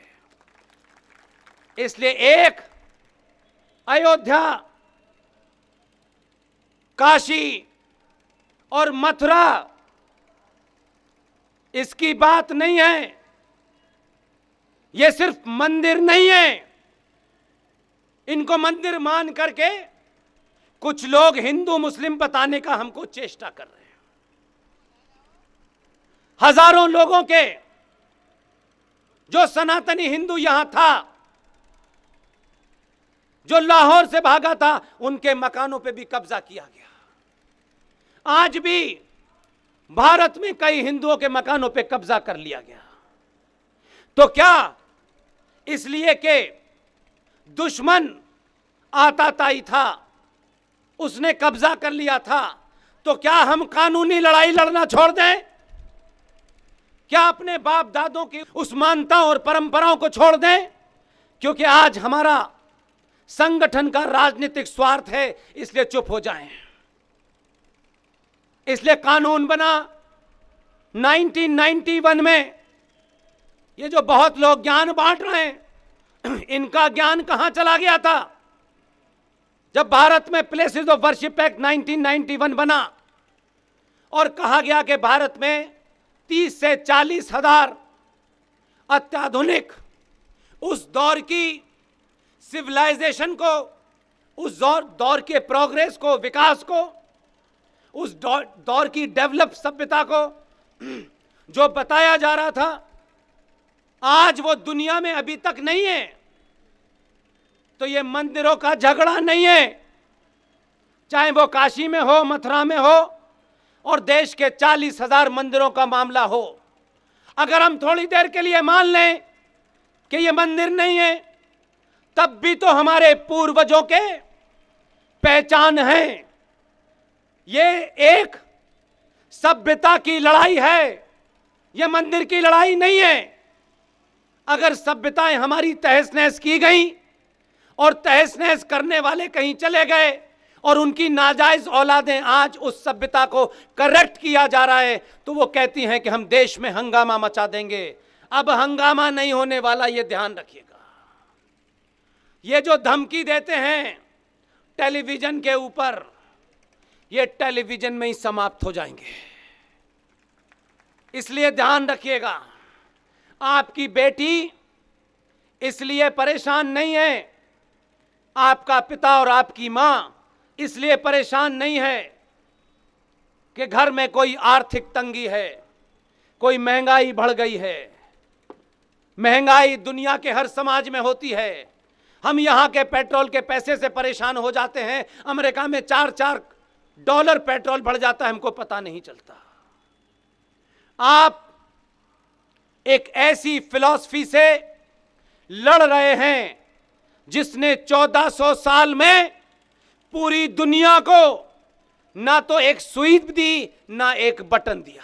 इसलिए एक अयोध्या, काशी और मथुरा इसकी बात नहीं है। यह सिर्फ मंदिर नहीं है। इनको मंदिर मान करके कुछ लोग हिंदू मुस्लिम बताने का हमको चेष्टा कर रहे हैं। हजारों लोगों के जो सनातनी हिंदू यहां था, जो लाहौर से भागा था, उनके मकानों पे भी कब्जा किया गया। आज भी भारत में कई हिंदुओं के मकानों पे कब्जा कर लिया गया। तो क्या इसलिए कि दुश्मन आताताई था, उसने कब्जा कर लिया था, तो क्या हम कानूनी लड़ाई लड़ना छोड़ दें? क्या अपने बाप दादों की उस मान्यताओं और परंपराओं को छोड़ दें? क्योंकि आज हमारा संगठन का राजनीतिक स्वार्थ है, इसलिए चुप हो जाएं। इसलिए कानून बना 1991 में। ये जो बहुत लोग ज्ञान बांट रहे हैं, इनका ज्ञान कहां चला गया था? जब भारत में प्लेसेस ऑफ वर्शिप एक्ट 1991 बना और कहा गया कि भारत में 30 से 40 हजार अत्याधुनिक उस दौर की सिविलाइजेशन को, उस दौर के प्रोग्रेस को, विकास को, उस दौर की डेवलप सभ्यता को जो बताया जा रहा था, आज वो दुनिया में अभी तक नहीं है। तो ये मंदिरों का झगड़ा नहीं है, चाहे वो काशी में हो, मथुरा में हो, और देश के 40,000 मंदिरों का मामला हो। अगर हम थोड़ी देर के लिए मान लें कि ये मंदिर नहीं है, तब भी तो हमारे पूर्वजों के पहचान है। ये एक सभ्यता की लड़ाई है, ये मंदिर की लड़ाई नहीं है। अगर सभ्यताएं हमारी तहस नहस की गई और तहस नहस करने वाले कहीं चले गए और उनकी नाजायज औलादें आज उस सभ्यता को करेक्ट किया जा रहा है, तो वो कहती हैं कि हम देश में हंगामा मचा देंगे। अब हंगामा नहीं होने वाला, ये ध्यान रखिएगा। ये जो धमकी देते हैं टेलीविजन के ऊपर, ये टेलीविजन में ही समाप्त हो जाएंगे। इसलिए ध्यान रखिएगा। आपकी बेटी इसलिए परेशान नहीं है, आपका पिता और आपकी मां इसलिए परेशान नहीं है कि घर में कोई आर्थिक तंगी है, कोई महंगाई बढ़ गई है। महंगाई दुनिया के हर समाज में होती है। हम यहां के पेट्रोल के पैसे से परेशान हो जाते हैं, अमेरिका में $4 पेट्रोल बढ़ जाता है, हमको पता नहीं चलता। आप एक ऐसी फिलॉसफी से लड़ रहे हैं जिसने 1400 साल में पूरी दुनिया को ना तो एक सुई दी, ना एक बटन दिया।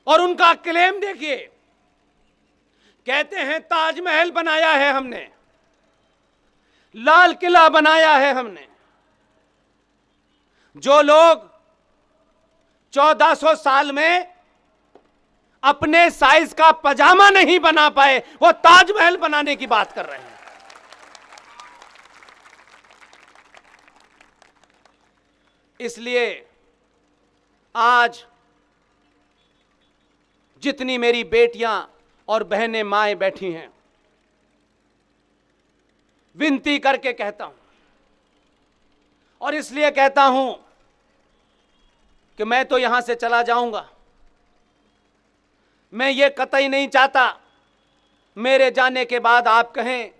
और उनका क्लेम देखिए, कहते हैं ताजमहल बनाया है हमने, लाल किला बनाया है हमने। जो लोग 1400 साल में अपने साइज का पजामा नहीं बना पाए, वो ताजमहल बनाने की बात कर रहे हैं। इसलिए आज जितनी मेरी बेटियां और बहनें, माएं बैठी हैं, विनती करके कहता हूं, और इसलिए कहता हूं कि मैं तो यहां से चला जाऊंगा। मैं ये कतई नहीं चाहता मेरे जाने के बाद आप कहें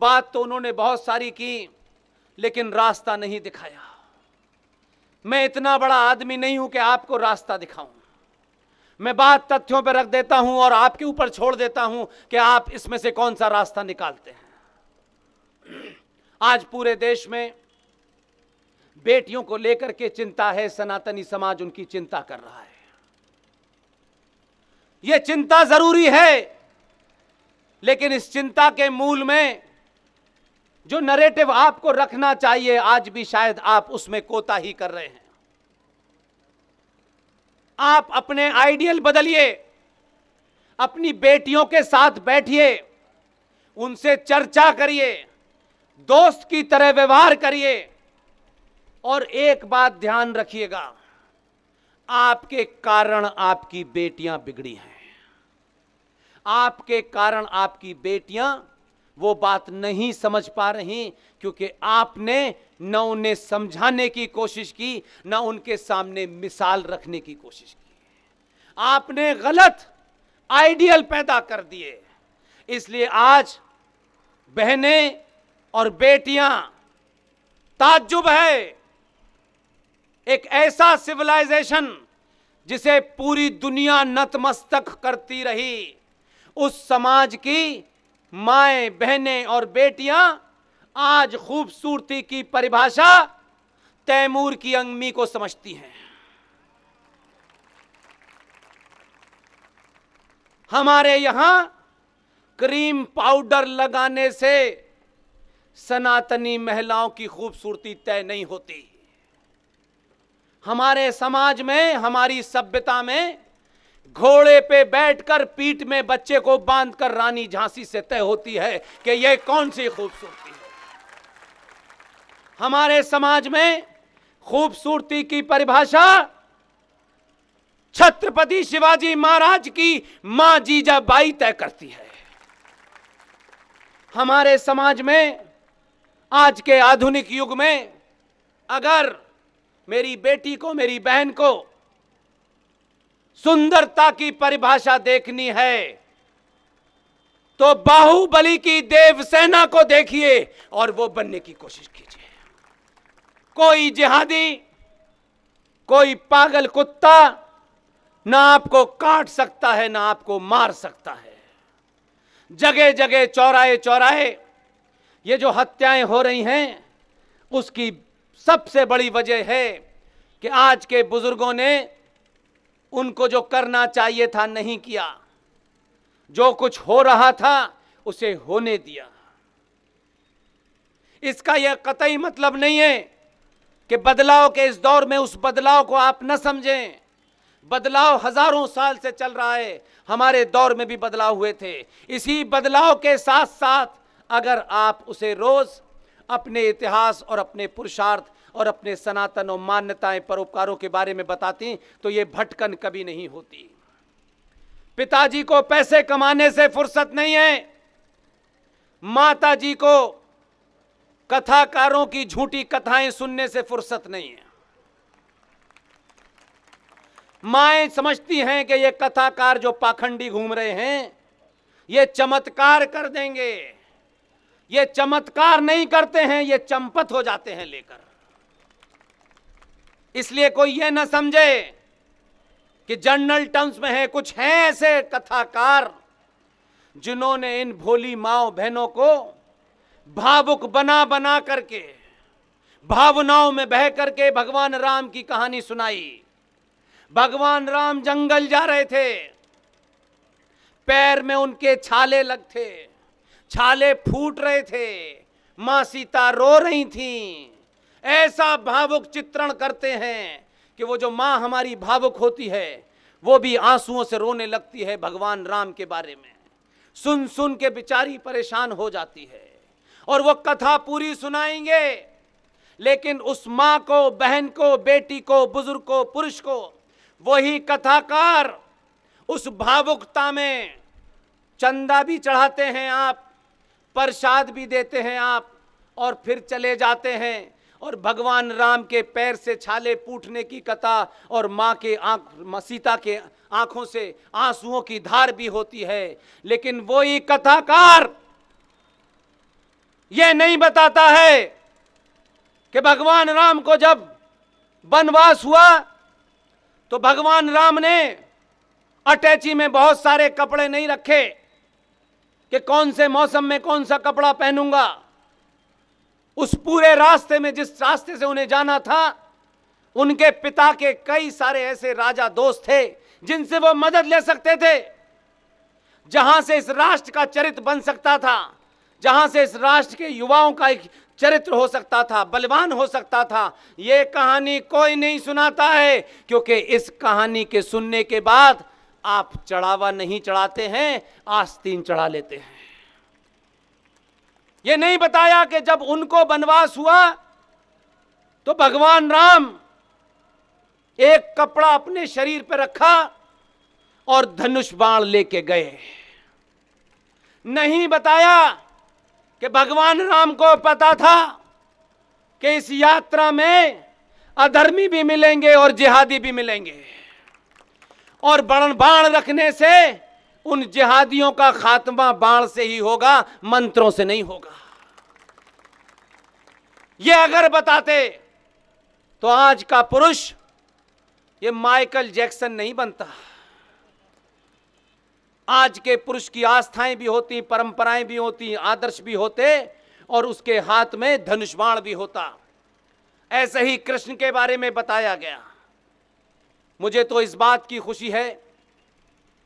बात तो उन्होंने बहुत सारी की लेकिन रास्ता नहीं दिखाया। मैं इतना बड़ा आदमी नहीं हूं कि आपको रास्ता दिखाऊं। मैं बात तथ्यों पर रख देता हूं और आपके ऊपर छोड़ देता हूं कि आप इसमें से कौन सा रास्ता निकालते हैं। आज पूरे देश में बेटियों को लेकर के चिंता है, सनातनी समाज उनकी चिंता कर रहा है। यह चिंता जरूरी है, लेकिन इस चिंता के मूल में जो नैरेटिव आपको रखना चाहिए, आज भी शायद आप उसमें कोताही कर रहे हैं। आप अपने आइडियल बदलिए, अपनी बेटियों के साथ बैठिए, उनसे चर्चा करिए, दोस्त की तरह व्यवहार करिए। और एक बात ध्यान रखिएगा, आपके कारण आपकी बेटियां बिगड़ी हैं। आपके कारण आपकी बेटियां वो बात नहीं समझ पा रही, क्योंकि आपने न उन्हें समझाने की कोशिश की, न उनके सामने मिसाल रखने की कोशिश की। आपने गलत आइडियल पैदा कर दिए। इसलिए आज बहनें और बेटियां, ताज्जुब है, एक ऐसा सिविलाइजेशन जिसे पूरी दुनिया नतमस्तक करती रही, उस समाज की माएं, बहनें और बेटियां आज खूबसूरती की परिभाषा तैमूर की अंगमी को समझती हैं। हमारे यहां क्रीम पाउडर लगाने से सनातनी महिलाओं की खूबसूरती तय नहीं होती। हमारे समाज में, हमारी सभ्यता में घोड़े पे बैठकर पीठ में बच्चे को बांधकर रानी झांसी से तय होती है कि यह कौन सी खूबसूरती है। हमारे समाज में खूबसूरती की परिभाषा छत्रपति शिवाजी महाराज की मां जीजाबाई तय करती है। हमारे समाज में आज के आधुनिक युग में अगर मेरी बेटी को, मेरी बहन को सुंदरता की परिभाषा देखनी है तो बाहुबली की देवसेना को देखिए और वो बनने की कोशिश कीजिए। कोई जिहादी, कोई पागल कुत्ता ना आपको काट सकता है, ना आपको मार सकता है। जगह जगह, चौराहे चौराहे ये जो हत्याएं हो रही हैं, उसकी सबसे बड़ी वजह है कि आज के बुजुर्गों ने उनको जो करना चाहिए था नहीं किया, जो कुछ हो रहा था उसे होने दिया। इसका यह कतई मतलब नहीं है कि बदलाव के इस दौर में उस बदलाव को आप न समझें। बदलाव हजारों साल से चल रहा है, हमारे दौर में भी बदलाव हुए थे। इसी बदलाव के साथ साथ अगर आप उसे रोज अपने इतिहास और अपने पुरुषार्थ और अपने सनातन और मान्यताएं, परोपकारों के बारे में बताती तो ये भटकन कभी नहीं होती। पिताजी को पैसे कमाने से फुर्सत नहीं है, माताजी को कथाकारों की झूठी कथाएं सुनने से फुर्सत नहीं है। माएं समझती हैं कि ये कथाकार जो पाखंडी घूम रहे हैं ये चमत्कार कर देंगे। ये चमत्कार नहीं करते हैं, ये चंपत हो जाते हैं लेकर। इसलिए कोई ये ना समझे कि जनरल टर्म्स में है, कुछ हैं ऐसे कथाकार जिन्होंने इन भोली माओ बहनों को भावुक बना बना करके, भावनाओं में बह करके भगवान राम की कहानी सुनाई। भगवान राम जंगल जा रहे थे, पैर में उनके छाले लग थे, छाले फूट रहे थे, मां सीता रो रही थीं। ऐसा भावुक चित्रण करते हैं कि वो जो मां हमारी भावुक होती है वो भी आंसुओं से रोने लगती है भगवान राम के बारे में। सुन सुन के बेचारी परेशान हो जाती है और वो कथा पूरी सुनाएंगे, लेकिन उस मां को, बहन को, बेटी को, बुजुर्ग को, पुरुष को वही कथाकार उस भावुकता में चंदा भी चढ़ाते हैं आप, प्रसाद भी देते हैं आप, और फिर चले जाते हैं। और भगवान राम के पैर से छाले फूटने की कथा और मां के सीता के आंखों से आंसुओं की धार भी होती है, लेकिन वही कथाकार यह नहीं बताता है कि भगवान राम को जब वनवास हुआ तो भगवान राम ने अटैची में बहुत सारे कपड़े नहीं रखे कि कौन से मौसम में कौन सा कपड़ा पहनूंगा। उस पूरे रास्ते में, जिस रास्ते से उन्हें जाना था, उनके पिता के कई सारे ऐसे राजा दोस्त थे जिनसे वो मदद ले सकते थे, जहां से इस राष्ट्र का चरित्र बन सकता था, जहां से इस राष्ट्र के युवाओं का एक चरित्र हो सकता था, बलवान हो सकता था। ये कहानी कोई नहीं सुनाता है, क्योंकि इस कहानी के सुनने के बाद आप चढ़ावा नहीं चढ़ाते हैं, आस्तीन चढ़ा लेते हैं। ये नहीं बताया कि जब उनको वनवास हुआ तो भगवान राम एक कपड़ा अपने शरीर पर रखा और धनुष बाण लेके गए। नहीं बताया कि भगवान राम को पता था कि इस यात्रा में अधर्मी भी मिलेंगे और जिहादी भी मिलेंगे, और बाण रखने से उन जिहादियों का खात्मा बाण से ही होगा, मंत्रों से नहीं होगा। ये अगर बताते तो आज का पुरुष ये माइकल जैक्सन नहीं बनता। आज के पुरुष की आस्थाएं भी होती, परंपराएं भी होती, आदर्श भी होते और उसके हाथ में धनुष बाण भी होता। ऐसे ही कृष्ण के बारे में बताया गया। मुझे तो इस बात की खुशी है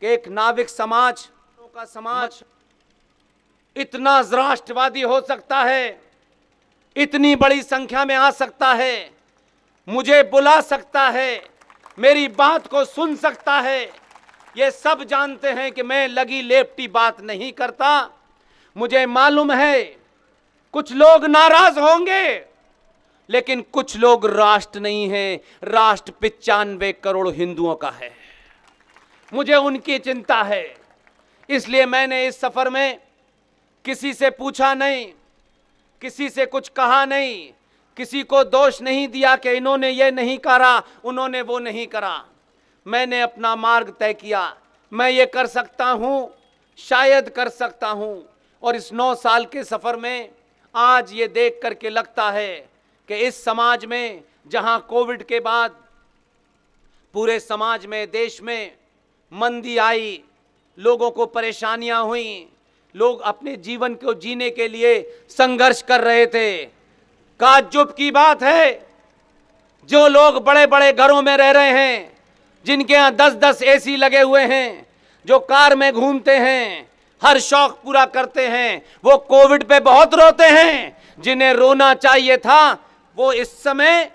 कि एक नाविक समाज का समाज इतना राष्ट्रवादी हो सकता है, इतनी बड़ी संख्या में आ सकता है, मुझे बुला सकता है, मेरी बात को सुन सकता है। ये सब जानते हैं कि मैं लगी लेपटी बात नहीं करता। मुझे मालूम है कुछ लोग नाराज होंगे, लेकिन कुछ लोग राष्ट्र नहीं है, राष्ट्र 95 करोड़ हिंदुओं का है। मुझे उनकी चिंता है। इसलिए मैंने इस सफर में किसी से पूछा नहीं, किसी से कुछ कहा नहीं, किसी को दोष नहीं दिया कि इन्होंने ये नहीं करा, उन्होंने वो नहीं करा। मैंने अपना मार्ग तय किया। मैं ये कर सकता हूँ, शायद कर सकता हूँ। और इस 9 साल के सफर में आज ये देख करके लगता है कि इस समाज में, जहाँ कोविड के बाद पूरे समाज में, देश में मंदी आई, लोगों को परेशानियां हुई, लोग अपने जीवन को जीने के लिए संघर्ष कर रहे थे। ताज्जुब की बात है, जो लोग बड़े बड़े घरों में रह रहे हैं, जिनके यहाँ 10-10 एसी लगे हुए हैं, जो कार में घूमते हैं, हर शौक पूरा करते हैं, वो कोविड पे बहुत रोते हैं। जिन्हें रोना चाहिए था वो इस समय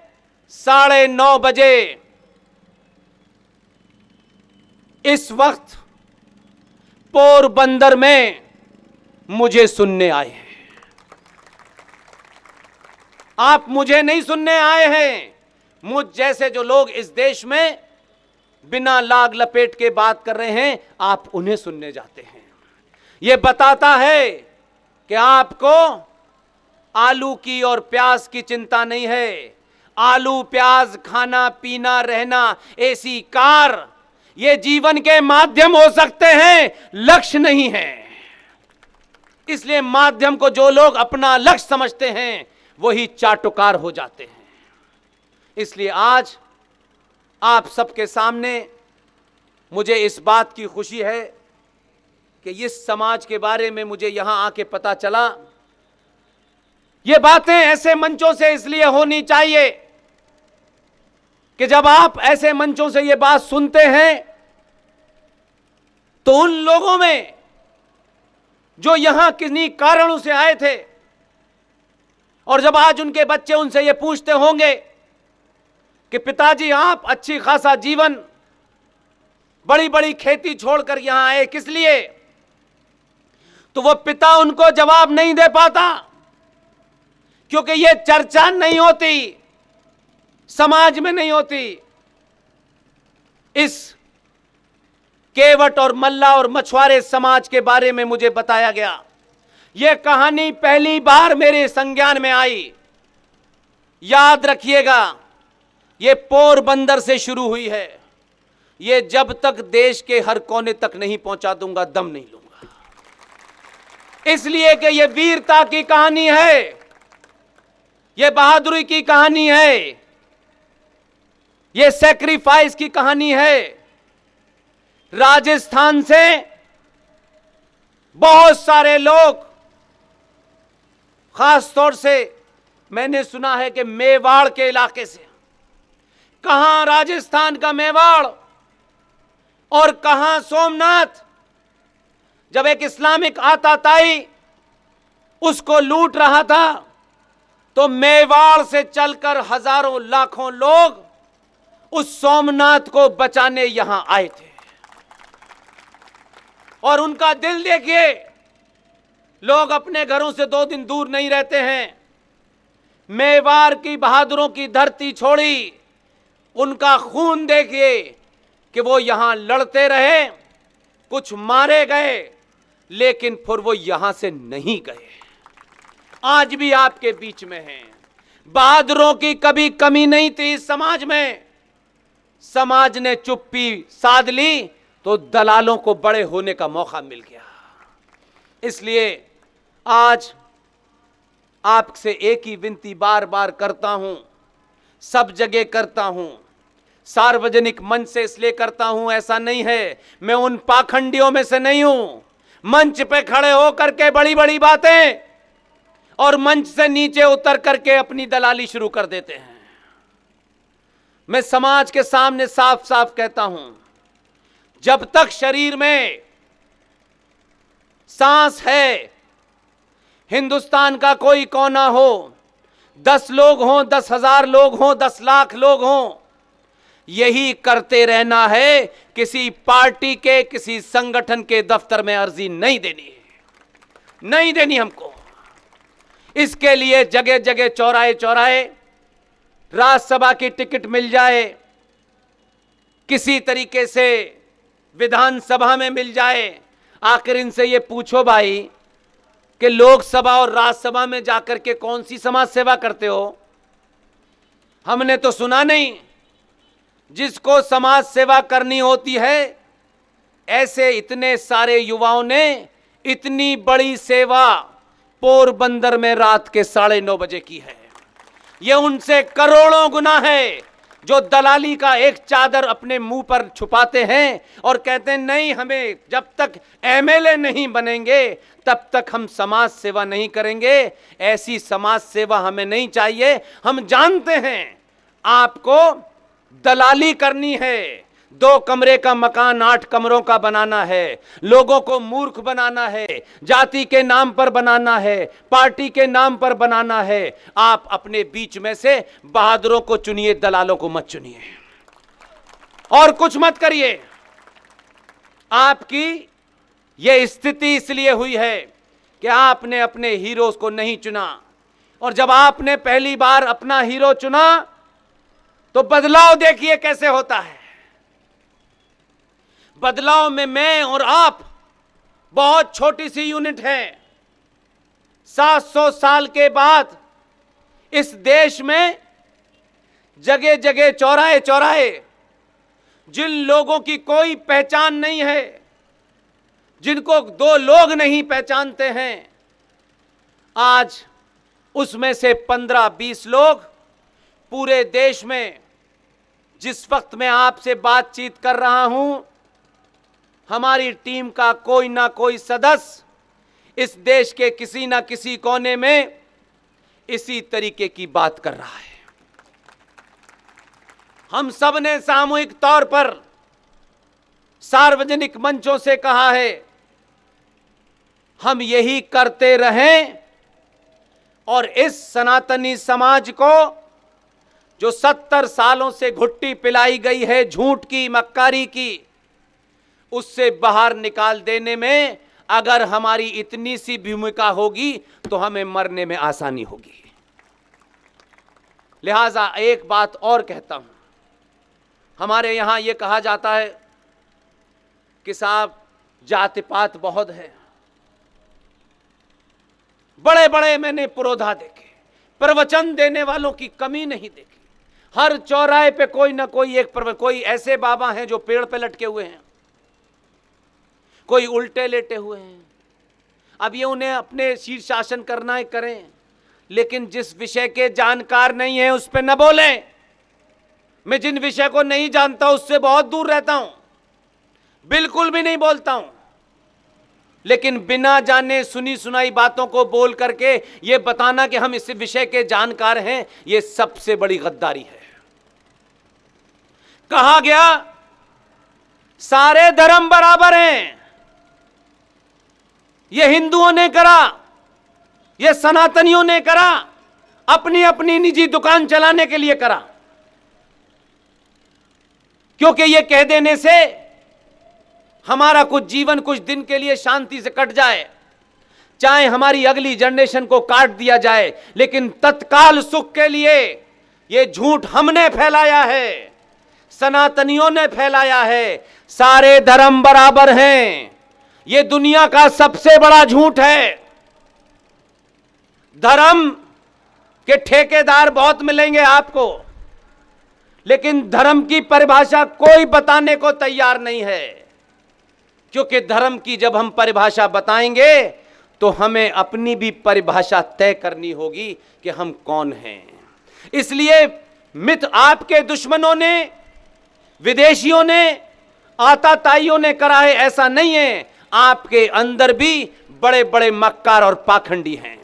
9:30 बजे इस वक्त पोरबंदर में मुझे सुनने आए हैं। आप मुझे नहीं सुनने आए हैं, मुझ जैसे जो लोग इस देश में बिना लाग लपेट के बात कर रहे हैं, आप उन्हें सुनने जाते हैं। यह बताता है कि आपको आलू की और प्याज की चिंता नहीं है। आलू प्याज, खाना पीना, रहना, एसी, कार, ये जीवन के माध्यम हो सकते हैं, लक्ष्य नहीं है। इसलिए माध्यम को जो लोग अपना लक्ष्य समझते हैं वही चाटुकार हो जाते हैं। इसलिए आज आप सबके सामने मुझे इस बात की खुशी है कि इस समाज के बारे में मुझे यहां आके पता चला। ये बातें ऐसे मंचों से इसलिए होनी चाहिए कि जब आप ऐसे मंचों से ये बात सुनते हैं तो उन लोगों में जो यहां किन्हीं कारणों से आए थे, और जब आज उनके बच्चे उनसे ये पूछते होंगे कि पिताजी आप अच्छी खासा जीवन, बड़ी बड़ी खेती छोड़कर यहां आए किस लिए, तो वो पिता उनको जवाब नहीं दे पाता, क्योंकि ये चर्चा नहीं होती, समाज में नहीं होती। इस केवट और मल्ला और मछुआरे समाज के बारे में मुझे बताया गया। यह कहानी पहली बार मेरे संज्ञान में आई। याद रखिएगा, यह पोरबंदर से शुरू हुई है। यह जब तक देश के हर कोने तक नहीं पहुंचा दूंगा, दम नहीं लूंगा। इसलिए कि यह वीरता की कहानी है, यह बहादुरी की कहानी है, यह सैक्रिफाइस की कहानी है। राजस्थान से बहुत सारे लोग, खास तौर से मैंने सुना है कि मेवाड़ के इलाके से, कहां राजस्थान का मेवाड़ और कहां सोमनाथ, जब एक इस्लामिक आताताई उसको लूट रहा था तो मेवाड़ से चलकर हजारों लाखों लोग उस सोमनाथ को बचाने यहां आए थे। और उनका दिल देखिए, लोग अपने घरों से 2 दिन दूर नहीं रहते हैं। मेवाड़ की बहादुरों की धरती छोड़ी, उनका खून देखिए कि वो यहां लड़ते रहे, कुछ मारे गए, लेकिन फिर वो यहां से नहीं गए, आज भी आपके बीच में हैं। बहादुरों की कभी कमी नहीं थी इस समाज में। समाज ने चुप्पी साध ली तो दलालों को बड़े होने का मौका मिल गया। इसलिए आज आपसे एक ही विनती बार बार करता हूं, सब जगह करता हूं, सार्वजनिक मंच से इसलिए करता हूं, ऐसा नहीं है मैं उन पाखंडियों में से नहीं हूं। मंच पे खड़े होकर के बड़ी बड़ी बातें और मंच से नीचे उतर करके अपनी दलाली शुरू कर देते हैं। मैं समाज के सामने साफ साफ कहता हूं, जब तक शरीर में सांस है, हिंदुस्तान का कोई कोना हो, 10 लोग हों, 10,000 लोग हों, 10 लाख लोग हों, यही करते रहना है। किसी पार्टी के, किसी संगठन के दफ्तर में अर्जी नहीं देनी है, नहीं देनी हमको। इसके लिए जगह जगह, चौराहे चौराहे राज्यसभा की टिकट मिल जाए, किसी तरीके से विधानसभा में मिल जाए। आखिर इनसे ये पूछो भाई कि लोकसभा और राज्यसभा में जाकर के कौन सी समाज सेवा करते हो? हमने तो सुना नहीं। जिसको समाज सेवा करनी होती है, ऐसे इतने सारे युवाओं ने इतनी बड़ी सेवा पोरबंदर में रात के 9:30 बजे की है। यह उनसे करोड़ों गुना है जो दलाली का एक चादर अपने मुंह पर छुपाते हैं और कहते हैं नहीं, हमें जब तक एमएलए नहीं बनेंगे तब तक हम समाज सेवा नहीं करेंगे। ऐसी समाज सेवा हमें नहीं चाहिए। हम जानते हैं आपको दलाली करनी है, 2 कमरे का मकान 8 कमरों का बनाना है, लोगों को मूर्ख बनाना है, जाति के नाम पर बनाना है, पार्टी के नाम पर बनाना है। आप अपने बीच में से बहादुरों को चुनिए, दलालों को मत चुनिए और कुछ मत करिए। आपकी यह स्थिति इसलिए हुई है कि आपने अपने हीरोज को नहीं चुना, और जब आपने पहली बार अपना हीरो चुना तो बदलाव देखिए कैसे होता है। बदलाव में मैं और आप बहुत छोटी सी यूनिट है। 700 साल के बाद इस देश में जगह जगह, चौराहे चौराहे, जिन लोगों की कोई पहचान नहीं है, जिनको 2 लोग नहीं पहचानते हैं, आज उसमें से 15-20 लोग पूरे देश में, जिस वक्त मैं आपसे बातचीत कर रहा हूं, हमारी टीम का कोई ना कोई सदस्य इस देश के किसी ना किसी कोने में इसी तरीके की बात कर रहा है। हम सब ने सामूहिक तौर पर सार्वजनिक मंचों से कहा है, हम यही करते रहें और इस सनातनी समाज को जो 70 सालों से घुट्टी पिलाई गई है झूठ की, मक्कारी की, उससे बाहर निकाल देने में अगर हमारी इतनी सी भूमिका होगी तो हमें मरने में आसानी होगी। लिहाजा एक बात और कहता हूं, हमारे यहां यह कहा जाता है कि साहब जाति पात बहुत है। बड़े बड़े मैंने पुरोधा देखे, प्रवचन देने वालों की कमी नहीं देखी। हर चौराहे पे कोई ना कोई एक कोई ऐसे बाबा हैं जो पेड़ पे लटके हुए हैं, कोई उल्टे लेटे हुए हैं। अब ये उन्हें अपने शीर्षासन करना है करें, लेकिन जिस विषय के जानकार नहीं है उस पर न बोलें। मैं जिन विषय को नहीं जानता उससे बहुत दूर रहता हूं, बिल्कुल भी नहीं बोलता हूं। लेकिन बिना जाने सुनी सुनाई बातों को बोल करके ये बताना कि हम इस विषय के जानकार हैं, ये सबसे बड़ी गद्दारी है। कहा गया सारे धर्म बराबर हैं, ये हिंदुओं ने करा, ये सनातनियों ने करा, अपनी अपनी निजी दुकान चलाने के लिए करा, क्योंकि ये कह देने से हमारा कुछ जीवन कुछ दिन के लिए शांति से कट जाए, चाहे हमारी अगली जनरेशन को काट दिया जाए, लेकिन तत्काल सुख के लिए ये झूठ हमने फैलाया है, सनातनियों ने फैलाया है। सारे धर्म बराबर हैं, ये दुनिया का सबसे बड़ा झूठ है। धर्म के ठेकेदार बहुत मिलेंगे आपको, लेकिन धर्म की परिभाषा कोई बताने को तैयार नहीं है, क्योंकि धर्म की जब हम परिभाषा बताएंगे तो हमें अपनी भी परिभाषा तय करनी होगी कि हम कौन हैं। इसलिए मिथ आपके दुश्मनों ने विदेशियों ने, आताताइयों ने करा है, ऐसा नहीं है। आपके अंदर भी बड़े बड़े मक्कार और पाखंडी हैं।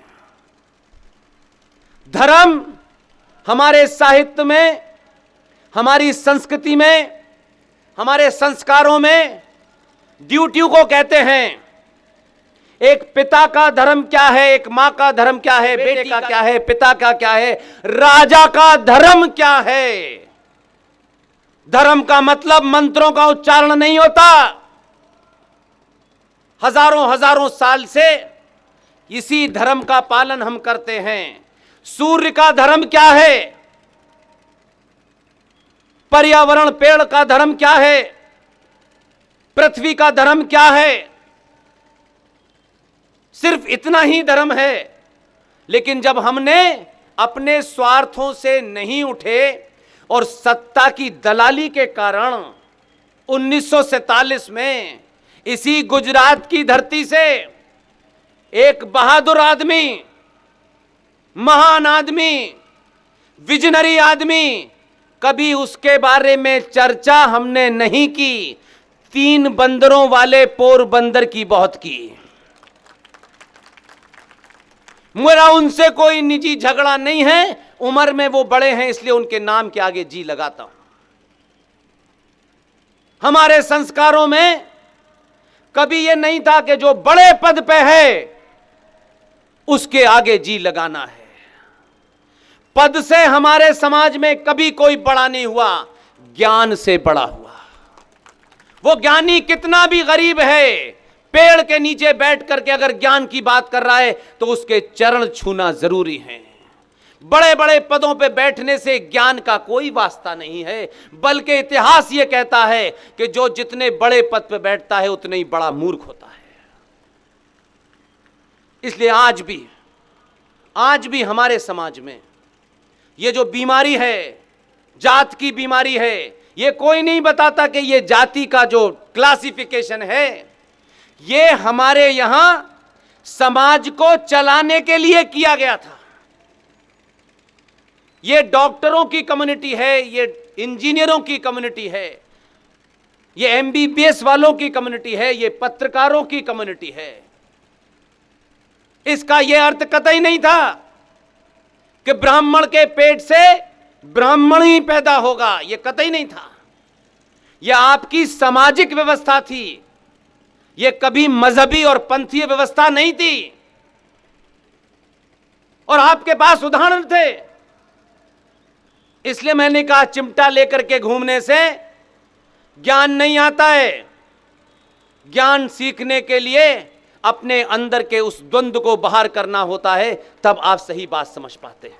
धर्म हमारे साहित्य में, हमारी संस्कृति में, हमारे संस्कारों में ड्यूटियों को कहते हैं। एक पिता का धर्म क्या है, एक मां का धर्म क्या है, बेटे का क्या है, पिता का क्या है, राजा का धर्म क्या है। धर्म का मतलब मंत्रों का उच्चारण नहीं होता। हजारों हजारों साल से इसी धर्म का पालन हम करते हैं। सूर्य का धर्म क्या है, पर्यावरण पेड़ का धर्म क्या है, पृथ्वी का धर्म क्या है, सिर्फ इतना ही धर्म है। लेकिन जब हमने अपने स्वार्थों से नहीं उठे और सत्ता की दलाली के कारण 1947 में इसी गुजरात की धरती से एक बहादुर आदमी, महान आदमी, विजनरी आदमी, कभी उसके बारे में चर्चा हमने नहीं की। 3 बंदरों वाले पोरबंदर की बहुत की। मेरा उनसे कोई निजी झगड़ा नहीं है, उम्र में वो बड़े हैं इसलिए उनके नाम के आगे जी लगाता हूं। हमारे संस्कारों में कभी ये नहीं था कि जो बड़े पद पे है उसके आगे जी लगाना है। पद से हमारे समाज में कभी कोई बड़ा नहीं हुआ, ज्ञान से बड़ा हुआ। वो ज्ञानी कितना भी गरीब है, पेड़ के नीचे बैठ करके अगर ज्ञान की बात कर रहा है तो उसके चरण छूना जरूरी है। बड़े बड़े पदों पे बैठने से ज्ञान का कोई वास्ता नहीं है, बल्कि इतिहास ये कहता है कि जो जितने बड़े पद पे बैठता है उतने ही बड़ा मूर्ख होता है। इसलिए आज भी हमारे समाज में ये जो बीमारी है, जात की बीमारी है, ये कोई नहीं बताता कि ये जाति का जो क्लासिफिकेशन है ये हमारे यहां समाज को चलाने के लिए किया गया था। ये डॉक्टरों की कम्युनिटी है, ये इंजीनियरों की कम्युनिटी है, ये एमबीबीएस वालों की कम्युनिटी है, ये पत्रकारों की कम्युनिटी है। इसका यह अर्थ कतई नहीं था कि ब्राह्मण के पेट से ब्राह्मण ही पैदा होगा, यह कतई नहीं था। यह आपकी सामाजिक व्यवस्था थी, यह कभी मजहबी और पंथीय व्यवस्था नहीं थी। और आपके पास उदाहरण थे। इसलिए मैंने कहा चिमटा लेकर के घूमने से ज्ञान नहीं आता है। ज्ञान सीखने के लिए अपने अंदर के उस द्वंद्व को बाहर करना होता है, तब आप सही बात समझ पाते हैं।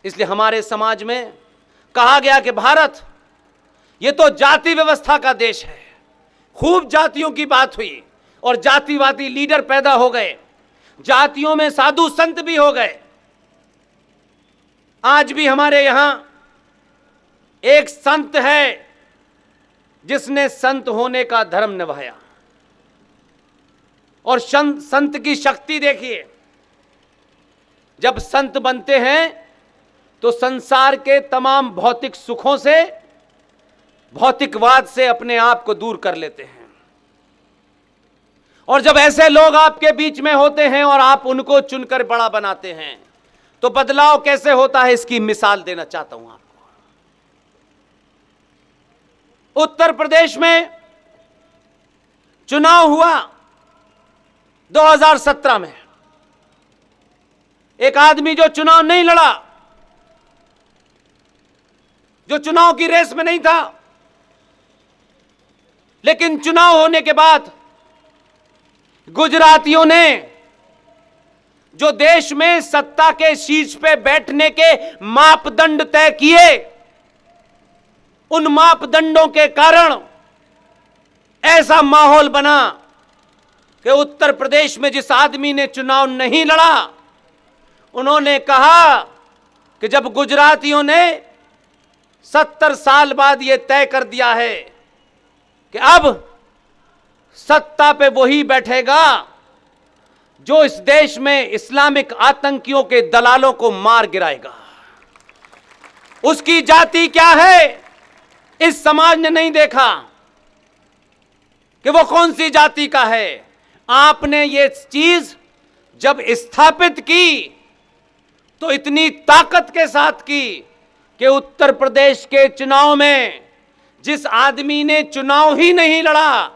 इसलिए हमारे समाज में कहा गया कि भारत ये तो जाति व्यवस्था का देश है। खूब जातियों की बात हुई और जातिवादी लीडर पैदा हो गए, जातियों में साधु संत भी हो गए। आज भी हमारे यहां एक संत है जिसने संत होने का धर्म निभाया। और संत की शक्ति देखिए, जब संत बनते हैं तो संसार के तमाम भौतिक सुखों से, भौतिकवाद से अपने आप को दूर कर लेते हैं। और जब ऐसे लोग आपके बीच में होते हैं और आप उनको चुनकर बड़ा बनाते हैं तो बदलाव कैसे होता है, इसकी मिसाल देना चाहता हूं आपको। उत्तर प्रदेश में चुनाव हुआ 2017 में। एक आदमी जो चुनाव नहीं लड़ा, जो चुनाव की रेस में नहीं था, लेकिन चुनाव होने के बाद गुजरातियों ने जो देश में सत्ता के शीर्ष पे बैठने के मापदंड तय किए, उन मापदंडों के कारण ऐसा माहौल बना कि उत्तर प्रदेश में जिस आदमी ने चुनाव नहीं लड़ा, उन्होंने कहा कि जब गुजरातियों ने 70 साल बाद यह तय कर दिया है कि अब सत्ता पे वही बैठेगा जो इस देश में इस्लामिक आतंकियों के दलालों को मार गिराएगा। उसकी जाति क्या है, इस समाज ने नहीं देखा कि वो कौन सी जाति का है। आपने ये चीज जब स्थापित की तो इतनी ताकत के साथ की कि उत्तर प्रदेश के चुनाव में जिस आदमी ने चुनाव ही नहीं लड़ा,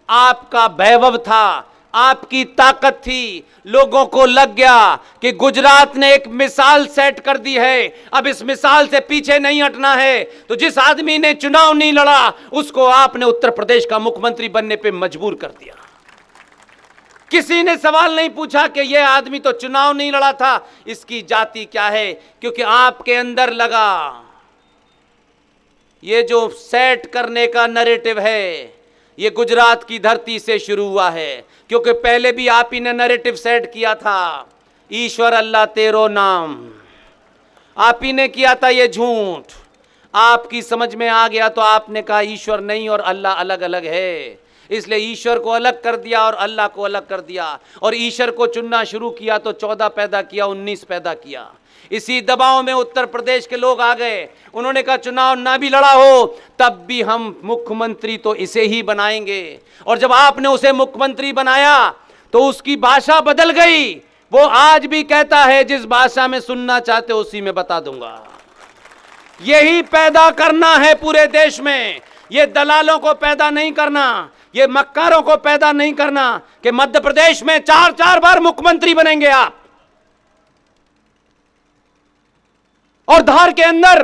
आपका वैभव था, आपकी ताकत थी, लोगों को लग गया कि गुजरात ने एक मिसाल सेट कर दी है, अब इस मिसाल से पीछे नहीं हटना है। तो जिस आदमी ने चुनाव नहीं लड़ा उसको आपने उत्तर प्रदेश का मुख्यमंत्री बनने पे मजबूर कर दिया। किसी ने सवाल नहीं पूछा कि यह आदमी तो चुनाव नहीं लड़ा था, इसकी जाति क्या है, क्योंकि आपके अंदर लगा ये जो सेट करने का नैरेटिव है ये गुजरात की धरती से शुरू हुआ है, क्योंकि पहले भी आप ही ने नैरेटिव सेट किया था, ईश्वर अल्लाह तेरो नाम, आप ही ने किया था ये झूठ। आपकी समझ में आ गया तो आपने कहा ईश्वर नहीं और अल्लाह अलग अलग है, इसलिए ईश्वर को अलग कर दिया और अल्लाह को अलग कर दिया, और ईश्वर को चुनना शुरू किया तो 14 पैदा किया, 19 पैदा किया। इसी दबाव में उत्तर प्रदेश के लोग आ गए, उन्होंने कहा चुनाव ना भी लड़ा हो तब भी हम मुख्यमंत्री तो इसे ही बनाएंगे। और जब आपने उसे मुख्यमंत्री बनाया तो उसकी भाषा बदल गई, वो आज भी कहता है जिस भाषा में सुनना चाहते हो उसी में बता दूंगा। यही पैदा करना है पूरे देश में, ये दलालों को पैदा नहीं करना, ये मक्कारों को पैदा नहीं करना कि मध्य प्रदेश में 4-4 बार मुख्यमंत्री बनेंगे आप, और धार के अंदर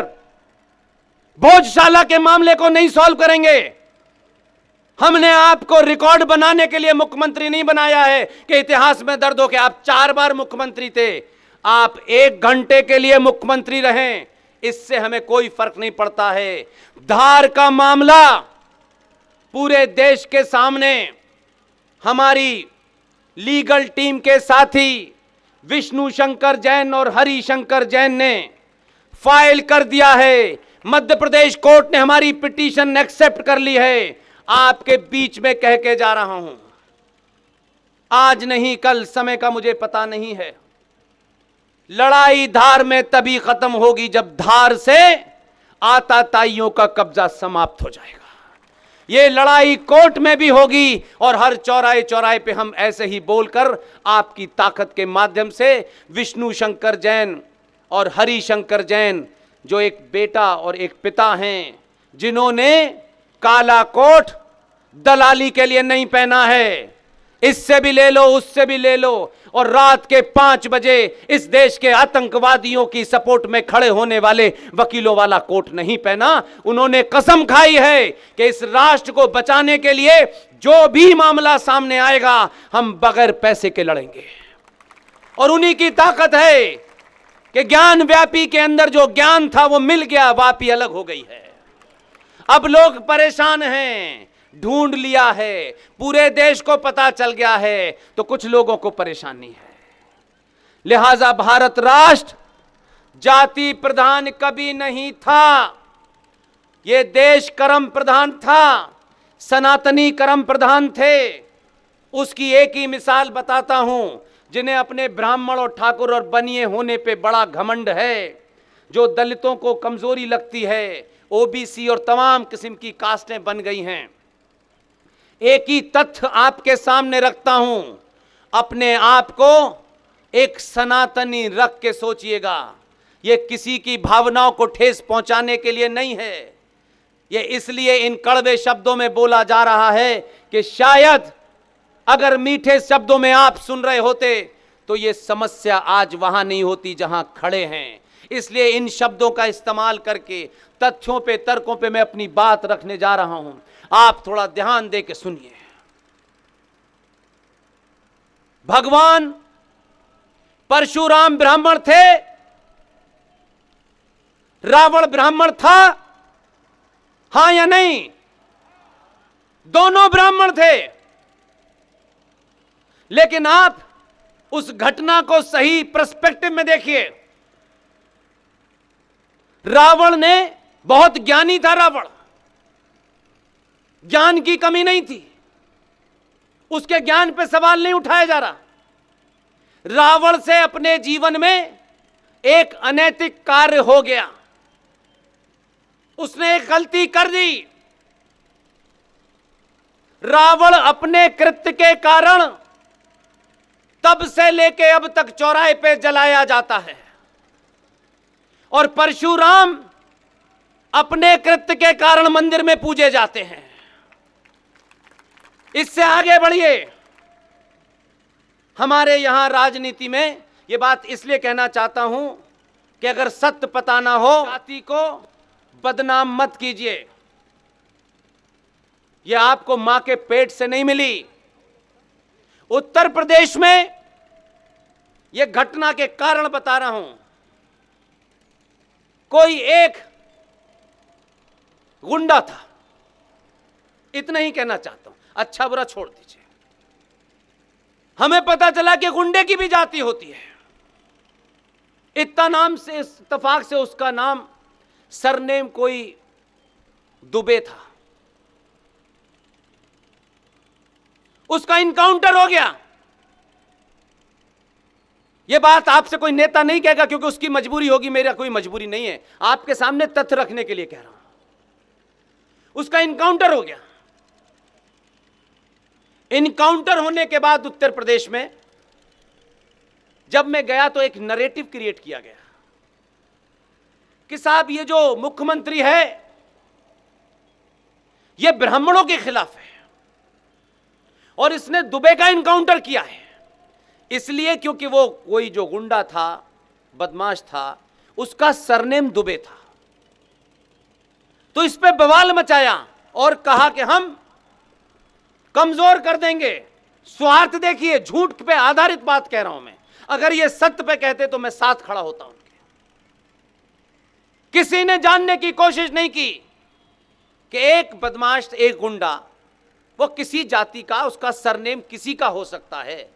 भोजशाला के मामले को नहीं सॉल्व करेंगे। हमने आपको रिकॉर्ड बनाने के लिए मुख्यमंत्री नहीं बनाया है कि इतिहास में दर्द हो कि आप 4 बार मुख्यमंत्री थे, आप 1 घंटे के लिए मुख्यमंत्री रहें, इससे हमें कोई फर्क नहीं पड़ता है। धार का मामला पूरे देश के सामने हमारी लीगल टीम के साथी विष्णु शंकर जैन और हरि शंकर जैन ने फाइल कर दिया है। मध्य प्रदेश कोर्ट ने हमारी पिटीशन एक्सेप्ट कर ली है। आपके बीच में कह के जा रहा हूं, आज नहीं कल, समय का मुझे पता नहीं है, लड़ाई धार में तभी खत्म होगी जब धार से आताताइयों का कब्जा समाप्त हो जाएगा। ये लड़ाई कोर्ट में भी होगी और हर चौराहे चौराहे पे हम ऐसे ही बोलकर आपकी ताकत के माध्यम से विष्णु शंकर जैन और हरि शंकर जैन, जो एक बेटा और एक पिता हैं, जिन्होंने काला कोट दलाली के लिए नहीं पहना है, इससे भी ले लो उससे भी ले लो, और रात के 5 बजे इस देश के आतंकवादियों की सपोर्ट में खड़े होने वाले वकीलों वाला कोट नहीं पहना। उन्होंने कसम खाई है कि इस राष्ट्र को बचाने के लिए जो भी मामला सामने आएगा हम बगैर पैसे के लड़ेंगे। और उन्हीं की ताकत है कि ज्ञान व्यापी के अंदर जो ज्ञान था वो मिल गया, वापी अलग हो गई है। अब लोग परेशान हैं, ढूंढ लिया है, पूरे देश को पता चल गया है, तो कुछ लोगों को परेशानी है। लिहाजा भारत राष्ट्र जाति प्रधान कभी नहीं था, यह देश कर्म प्रधान था, सनातनी कर्म प्रधान थे। उसकी एक ही मिसाल बताता हूं, जिन्हें अपने ब्राह्मण और ठाकुर और बनिए होने पे बड़ा घमंड है, जो दलितों को कमजोरी लगती है, ओबीसी और तमाम किस्म की कास्टें बन गई हैं। एक ही तथ्य आपके सामने रखता हूं, अपने आप को एक सनातनी रख के सोचिएगा। यह किसी की भावनाओं को ठेस पहुंचाने के लिए नहीं है, यह इसलिए इन कड़वे शब्दों में बोला जा रहा है कि शायद अगर मीठे शब्दों में आप सुन रहे होते तो यह समस्या आज वहां नहीं होती जहां खड़े हैं। इसलिए इन शब्दों का इस्तेमाल करके तथ्यों पे, तर्कों पे मैं अपनी बात रखने जा रहा हूं। आप थोड़ा ध्यान दे के सुनिए। भगवान परशुराम ब्राह्मण थे, रावण ब्राह्मण था, हां या नहीं? दोनों ब्राह्मण थे। लेकिन आप उस घटना को सही पर्सपेक्टिव में देखिए। रावण ने, बहुत ज्ञानी था रावण, ज्ञान की कमी नहीं थी, उसके ज्ञान पे सवाल नहीं उठाया जा रहा। रावण से अपने जीवन में एक अनैतिक कार्य हो गया, उसने एक गलती कर दी। रावण अपने कृत्य के कारण तब से लेके अब तक चौराहे पे जलाया जाता है, और परशुराम अपने कृत्य के कारण मंदिर में पूजे जाते हैं। इससे आगे बढ़िए। हमारे यहां राजनीति में यह बात इसलिए कहना चाहता हूं कि अगर सत्य पता ना हो, जाति को बदनाम मत कीजिए। यह आपको मां के पेट से नहीं मिली। उत्तर प्रदेश में यह घटना के कारण बता रहा हूं। कोई एक गुंडा था, इतना ही कहना चाहता हूं, अच्छा बुरा छोड़ दीजिए। हमें पता चला कि गुंडे की भी जाति होती है। इतना नाम से, इत्तेफाक से उसका नाम सरनेम कोई दुबे था। उसका इनकाउंटर हो गया। यह बात आपसे कोई नेता नहीं कहेगा क्योंकि उसकी मजबूरी होगी, मेरा कोई मजबूरी नहीं है, आपके सामने तथ्य रखने के लिए कह रहा हूं। उसका इनकाउंटर हो गया। इनकाउंटर होने के बाद उत्तर प्रदेश में जब मैं गया तो एक नरेटिव क्रिएट किया गया कि साहब ये जो मुख्यमंत्री है ये ब्राह्मणों के खिलाफ है और इसने दुबे का इनकाउंटर किया है इसलिए क्योंकि वो कोई जो गुंडा था, बदमाश था, उसका सरनेम दुबे था। तो इस पे बवाल मचाया और कहा कि हम कमजोर कर देंगे। स्वार्थ देखिए, झूठ पे आधारित बात कह रहा हूं मैं। अगर ये सत्य पे कहते तो मैं साथ खड़ा होता उनके। किसी ने जानने की कोशिश नहीं की कि एक बदमाश, एक गुंडा, वो किसी जाति का, उसका सरनेम किसी का हो सकता है।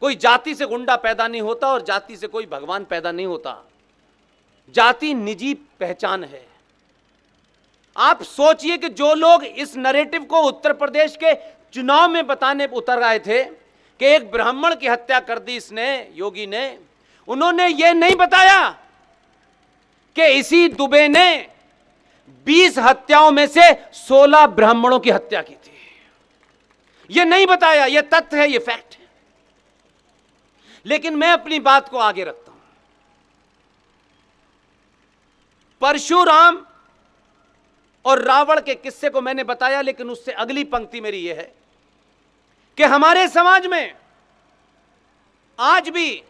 कोई जाति से गुंडा पैदा नहीं होता और जाति से कोई भगवान पैदा नहीं होता। जाति निजी पहचान है। आप सोचिए कि जो लोग इस नैरेटिव को उत्तर प्रदेश के चुनाव में बताने उतर आए थे कि एक ब्राह्मण की हत्या कर दी इसने, योगी ने, उन्होंने ये नहीं बताया कि इसी दुबे ने 20 हत्याओं में से 16 ब्राह्मणों की हत्या की थी। ये नहीं बताया। ये तथ्य है, ये फैक्ट है। लेकिन मैं अपनी बात को आगे रखता हूं। परशुराम और रावण के किस्से को मैंने बताया, लेकिन उससे अगली पंक्ति मेरी यह है कि हमारे समाज में आज भी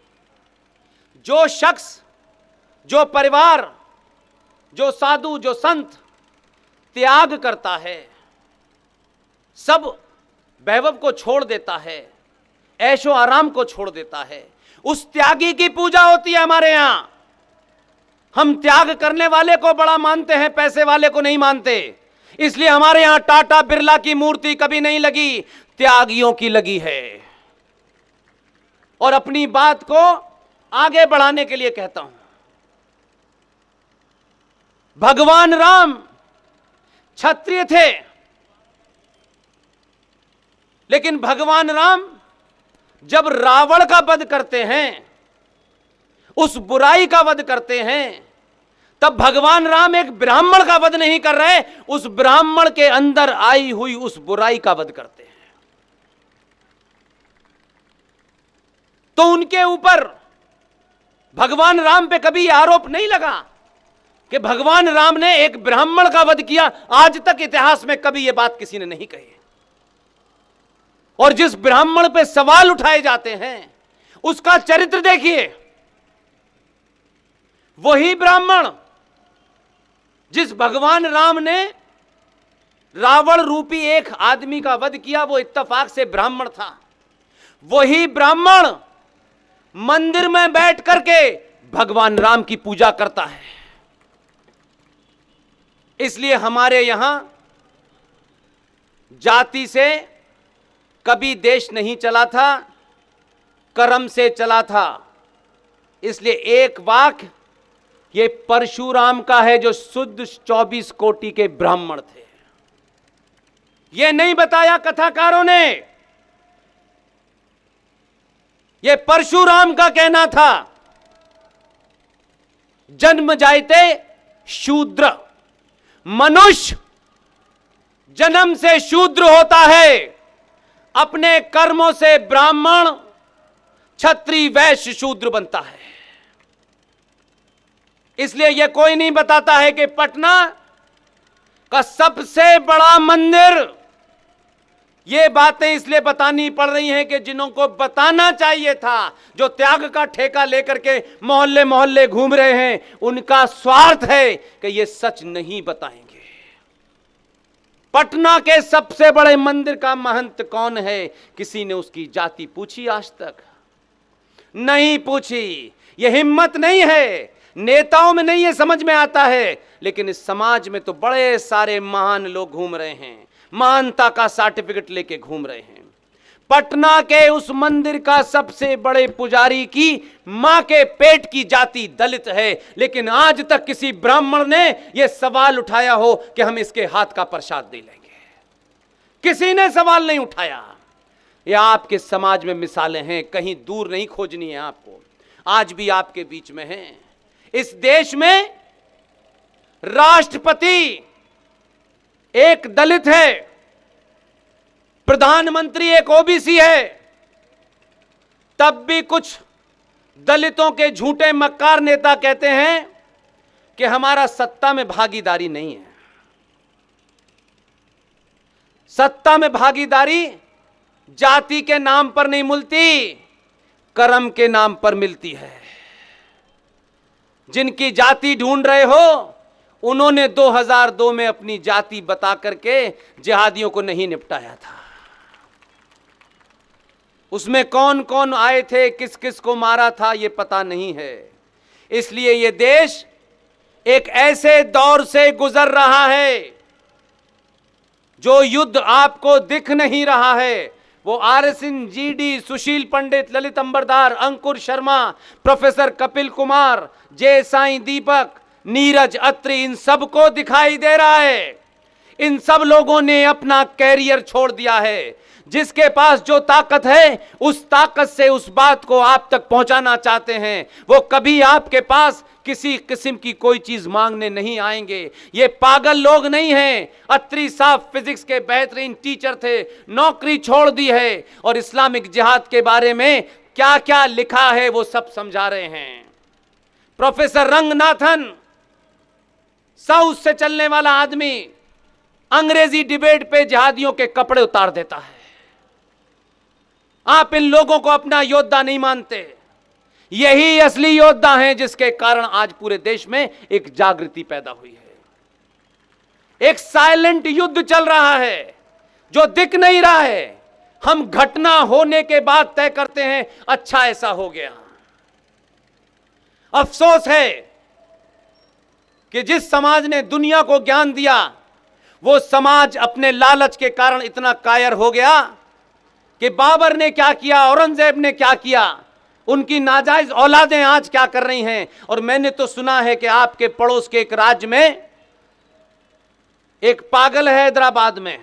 जो शख्स, जो परिवार, जो साधु, जो संत त्याग करता है, सब वैभव को छोड़ देता है, ऐशो आराम को छोड़ देता है, उस त्यागी की पूजा होती है हमारे यहां। हम त्याग करने वाले को बड़ा मानते हैं, पैसे वाले को नहीं मानते। इसलिए हमारे यहां टाटा बिरला की मूर्ति कभी नहीं लगी, त्यागियों की लगी है। और अपनी बात को आगे बढ़ाने के लिए कहता हूं, भगवान राम क्षत्रिय थे, लेकिन भगवान राम जब रावण का वध करते हैं, उस बुराई का वध करते हैं, तब भगवान राम एक ब्राह्मण का वध नहीं कर रहे, उस ब्राह्मण के अंदर आई हुई उस बुराई का वध करते हैं। तो उनके ऊपर भगवान राम पे कभी आरोप नहीं लगा कि भगवान राम ने एक ब्राह्मण का वध किया। आज तक इतिहास में कभी यह बात किसी ने नहीं कही। और जिस ब्राह्मण पे सवाल उठाए जाते हैं उसका चरित्र देखिए। वही ब्राह्मण जिस भगवान राम ने रावण रूपी एक आदमी का वध किया, वो इत्तेफाक से ब्राह्मण था। वही ब्राह्मण मंदिर में बैठ करके भगवान राम की पूजा करता है। इसलिए हमारे यहां जाति से कभी देश नहीं चला था, कर्म से चला था। इसलिए एक वाक्य ये परशुराम का है जो शुद्ध 24 कोटि के ब्राह्मण थे। ये नहीं बताया कथाकारों ने, ये परशुराम का कहना था। जन्म जायते शूद्र, मनुष्य जन्म से शूद्र होता है, अपने कर्मों से ब्राह्मण, क्षत्रिय, वैश्य, शूद्र बनता है। इसलिए यह कोई नहीं बताता है कि पटना का सबसे बड़ा मंदिर, ये बातें इसलिए बतानी पड़ रही हैं कि जिन्हों को बताना चाहिए था, जो त्याग का ठेका लेकर के मोहल्ले मोहल्ले घूम रहे हैं, उनका स्वार्थ है कि ये सच नहीं बताएंगे। पटना के सबसे बड़े मंदिर का महंत कौन है? किसी ने उसकी जाति पूछी? आज तक नहीं पूछी। ये हिम्मत नहीं है, नेताओं में नहीं है, समझ में आता है, लेकिन इस समाज में तो बड़े सारे महान लोग घूम रहे हैं, महानता का सर्टिफिकेट लेके घूम रहे हैं। पटना के उस मंदिर का सबसे बड़े पुजारी की मां के पेट की जाति दलित है, लेकिन आज तक किसी ब्राह्मण ने यह सवाल उठाया हो कि हम इसके हाथ का प्रसाद दे लेंगे? किसी ने सवाल नहीं उठाया। यह आपके समाज में मिसालें हैं, कहीं दूर नहीं खोजनी है आपको, आज भी आपके बीच में हैं। इस देश में राष्ट्रपति एक दलित है, प्रधानमंत्री एक ओबीसी है, तब भी कुछ दलितों के झूठे मक्कार नेता कहते हैं कि हमारा सत्ता में भागीदारी नहीं है। सत्ता में भागीदारी जाति के नाम पर नहीं मिलती, कर्म के नाम पर मिलती है। जिनकी जाति ढूंढ रहे हो, उन्होंने 2002 में अपनी जाति बता करके जिहादियों को नहीं निपटाया था। उसमें कौन कौन आए थे, किस किस को मारा था, यह पता नहीं है। इसलिए यह देश एक ऐसे दौर से गुजर रहा है, जो युद्ध आपको दिख नहीं रहा है। वो आर एस सिंह, जीडी, सुशील पंडित, ललित अंबरदार, अंकुर शर्मा, प्रोफेसर कपिल कुमार, जय साईं दीपक, नीरज अत्री, इन सबको दिखाई दे रहा है। इन सब लोगों ने अपना कैरियर छोड़ दिया है। जिसके पास जो ताकत है, उस ताकत से उस बात को आप तक पहुंचाना चाहते हैं, वो कभी आपके पास किसी किस्म की कोई चीज मांगने नहीं आएंगे। ये पागल लोग नहीं हैं। अत्री साहब फिजिक्स के बेहतरीन टीचर थे, नौकरी छोड़ दी है और इस्लामिक जिहाद के बारे में क्या क्या लिखा है वो सब समझा रहे हैं। प्रोफेसर रंगनाथन, साउथ से चलने वाला आदमी, अंग्रेजी डिबेट पे जिहादियों के कपड़े उतार देता है। आप इन लोगों को अपना योद्धा नहीं मानते। यही असली योद्धा हैं, जिसके कारण आज पूरे देश में एक जागृति पैदा हुई है। एक साइलेंट युद्ध चल रहा है जो दिख नहीं रहा है। हम घटना होने के बाद तय करते हैं, अच्छा ऐसा हो गया। अफसोस है कि जिस समाज ने दुनिया को ज्ञान दिया, वो समाज अपने लालच के कारण इतना कायर हो गया कि बाबर ने क्या किया, औरंगजेब ने क्या किया, उनकी नाजायज औलादें आज क्या कर रही हैं। और मैंने तो सुना है कि आपके पड़ोस के एक राज्य में एक पागल है हैदराबाद में,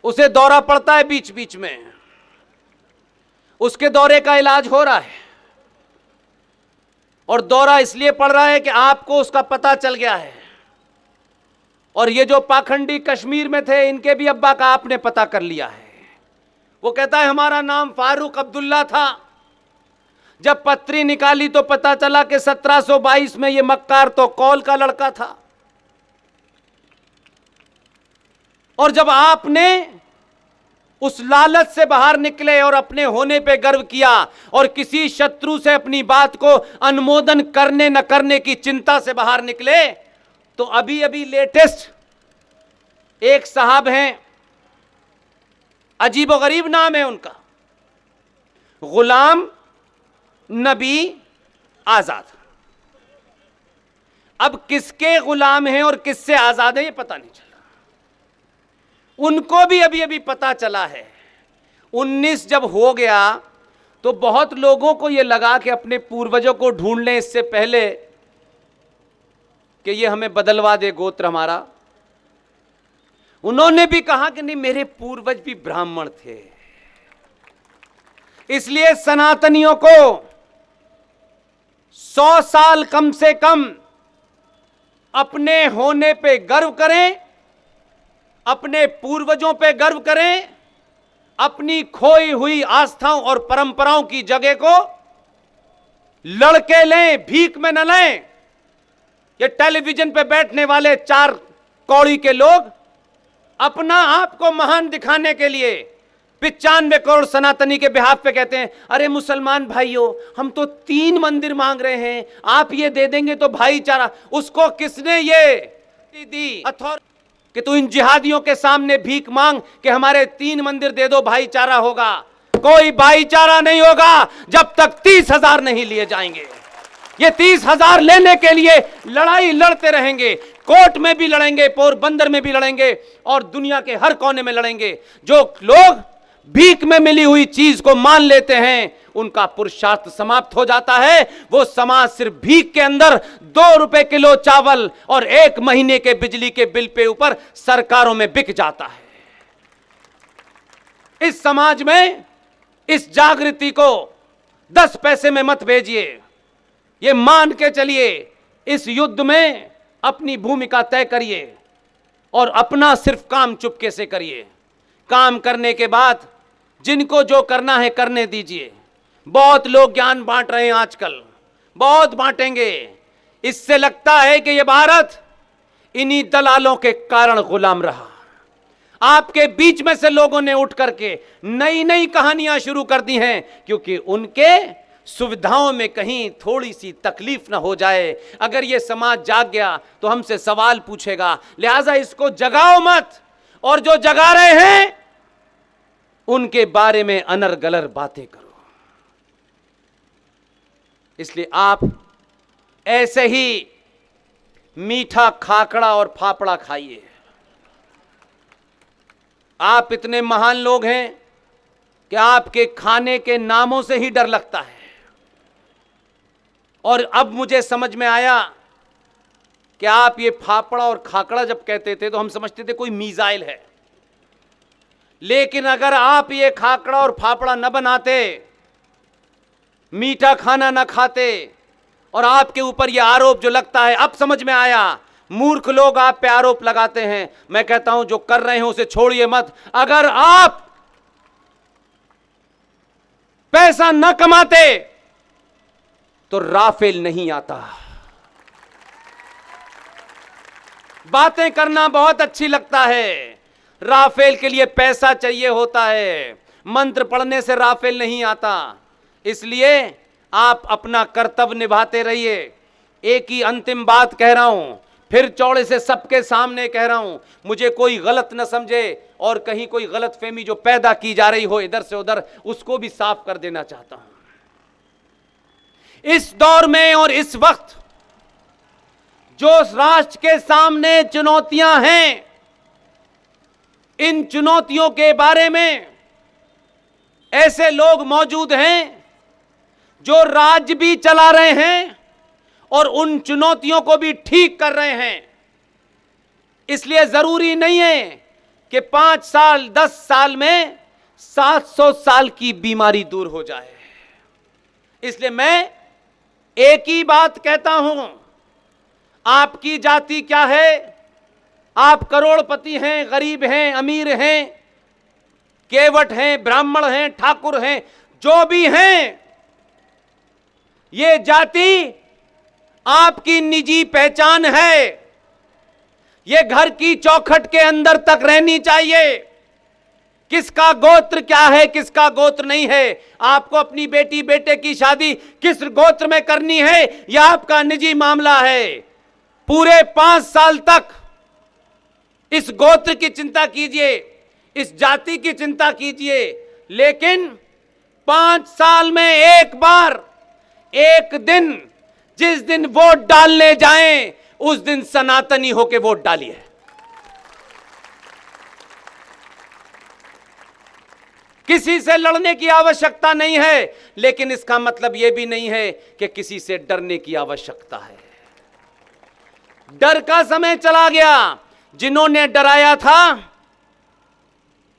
उसे दौरा पड़ता है बीच बीच में, उसके दौरे का इलाज हो रहा है। और दौरा इसलिए पड़ रहा है कि आपको उसका पता चल गया है। और ये जो पाखंडी कश्मीर में थे, इनके भी अब्बा का आपने पता कर लिया है। वो कहता है हमारा नाम फारूक अब्दुल्ला था। जब पत्री निकाली तो पता चला कि 1722 में ये मक्कार तो कौल का लड़का था। और जब आपने उस लालच से बाहर निकले और अपने होने पे गर्व किया और किसी शत्रु से अपनी बात को अनुमोदन करने न करने की चिंता से बाहर निकले, तो अभी अभी लेटेस्ट एक साहब हैं, अजीबोगरीब नाम है उनका, गुलाम नबी आजाद। अब किसके गुलाम हैं और किससे आजाद है ये पता नहीं चला। उनको भी अभी अभी पता चला है। 19 जब हो गया तो बहुत लोगों को यह लगा कि अपने पूर्वजों को ढूंढ लें इससे पहले कि ये हमें बदलवा दे गोत्र हमारा। उन्होंने भी कहा कि नहीं, मेरे पूर्वज भी ब्राह्मण थे। इसलिए सनातनियों को 100 साल कम से कम अपने होने पे गर्व करें, अपने पूर्वजों पे गर्व करें, अपनी खोई हुई आस्थाओं और परंपराओं की जगह को लड़के लें, भीख में न लें। ये टेलीविजन पे बैठने वाले 4 कौड़ी के लोग अपना आप को महान दिखाने के लिए 95 करोड़ सनातनी के बिहाफ पे कहते हैं, अरे मुसलमान भाइयों, हम तो 3 मंदिर मांग रहे हैं, आप ये दे देंगे तो भाईचारा। उसको किसने ये दी अथॉरिटी कि तू इन जिहादियों के सामने भीख मांग कि हमारे 3 मंदिर दे दो, भाईचारा होगा? कोई भाईचारा नहीं होगा जब तक 30,000 नहीं लिए जाएंगे। ये 30,000 लेने के लिए लड़ाई लड़ते रहेंगे, कोर्ट में भी लड़ेंगे, पोरबंदर में भी लड़ेंगे और दुनिया के हर कोने में लड़ेंगे। जो लोग भीख में मिली हुई चीज को मान लेते हैं, उनका पुरुषार्थ समाप्त हो जाता है। वो समाज सिर्फ भीख के अंदर 2 रुपए किलो चावल और 1 महीने के बिजली के बिल पे ऊपर सरकारों में बिक जाता है। इस समाज में इस जागृति को 10 पैसे में मत भेजिए। ये मान के चलिए, इस युद्ध में अपनी भूमिका तय करिए और अपना सिर्फ काम चुपके से करिए। काम करने के बाद जिनको जो करना है करने दीजिए। बहुत लोग ज्ञान बांट रहे हैं आजकल, बहुत बांटेंगे। इससे लगता है कि यह भारत इन्हीं दलालों के कारण गुलाम रहा। आपके बीच में से लोगों ने उठ करके नई नई कहानियां शुरू कर दी हैं, क्योंकि उनके सुविधाओं में कहीं थोड़ी सी तकलीफ ना हो जाए। अगर यह समाज जाग गया तो हमसे सवाल पूछेगा, लिहाजा इसको जगाओ मत, और जो जगा रहे हैं उनके बारे में अनर गलर बातें करो। इसलिए आप ऐसे ही मीठा खाकड़ा और फाफड़ा खाइए। आप इतने महान लोग हैं कि आपके खाने के नामों से ही डर लगता है। और अब मुझे समझ में आया कि आप ये फाफड़ा और खाकड़ा जब कहते थे तो हम समझते थे कोई मिसाइल है। लेकिन अगर आप ये खाकड़ा और फाफड़ा न बनाते, मीठा खाना न खाते, और आपके ऊपर ये आरोप जो लगता है, अब समझ में आया। मूर्ख लोग आप पे आरोप लगाते हैं। मैं कहता हूं जो कर रहे हैं उसे छोड़िए मत। अगर आप पैसा न कमाते तो राफेल नहीं आता। बातें करना बहुत अच्छी लगता है, राफेल के लिए पैसा चाहिए होता है। मंत्र पढ़ने से राफेल नहीं आता। इसलिए आप अपना कर्तव्य निभाते रहिए। एक ही अंतिम बात कह रहा हूं, फिर चौड़े से सबके सामने कह रहा हूं, मुझे कोई गलत न समझे और कहीं कोई गलत फहमी जो पैदा की जा रही हो इधर से उधर, उसको भी साफ कर देना चाहता हूं। इस दौर में और इस वक्त जो राष्ट्र के सामने चुनौतियां हैं, इन चुनौतियों के बारे में ऐसे लोग मौजूद हैं जो राज्य भी चला रहे हैं और उन चुनौतियों को भी ठीक कर रहे हैं। इसलिए जरूरी नहीं है कि 5 साल 10 साल में 700 साल की बीमारी दूर हो जाए। इसलिए मैं एक ही बात कहता हूं, आपकी जाति क्या है, आप करोड़पति हैं, गरीब हैं, अमीर हैं, केवट हैं, ब्राह्मण हैं, ठाकुर हैं, जो भी हैं, ये जाति आपकी निजी पहचान है। ये घर की चौखट के अंदर तक रहनी चाहिए। किसका गोत्र क्या है, किसका गोत्र नहीं है, आपको अपनी बेटी बेटे की शादी किस गोत्र में करनी है, यह आपका निजी मामला है। पूरे 5 साल तक इस गोत्र की चिंता कीजिए, इस जाति की चिंता कीजिए, लेकिन 5 साल में एक बार, एक दिन, जिस दिन वोट डालने जाएं, उस दिन सनातनी होकर वोट डालिए। किसी से लड़ने की आवश्यकता नहीं है, लेकिन इसका मतलब यह भी नहीं है कि किसी से डरने की आवश्यकता है। डर का समय चला गया। जिन्होंने डराया था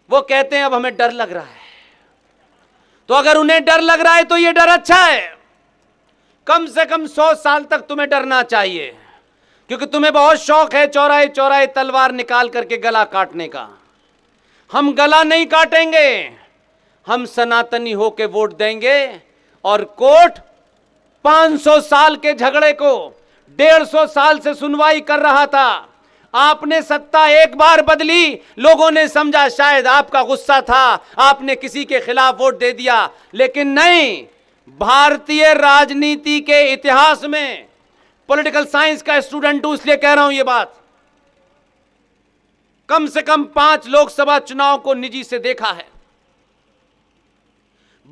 वो कहते हैं अब हमें डर लग रहा है। तो अगर उन्हें डर लग रहा है तो यह डर अच्छा है। कम से कम 100 साल तक तुम्हें डरना चाहिए, क्योंकि तुम्हें बहुत शौक है चौराहे चौराहे तलवार निकाल करके गला काटने का। हम गला नहीं काटेंगे, हम सनातनी होके वोट देंगे और कोर्ट 500 साल के झगड़े को 150 साल से सुनवाई कर रहा था। आपने सत्ता एक बार बदली, लोगों ने समझा शायद आपका गुस्सा था, आपने किसी के खिलाफ वोट दे दिया, लेकिन नहीं। भारतीय राजनीति के इतिहास में, पॉलिटिकल साइंस का स्टूडेंट हूं इसलिए कह रहा हूं ये बात, कम से कम 5 लोकसभा चुनाव को निजी से देखा है।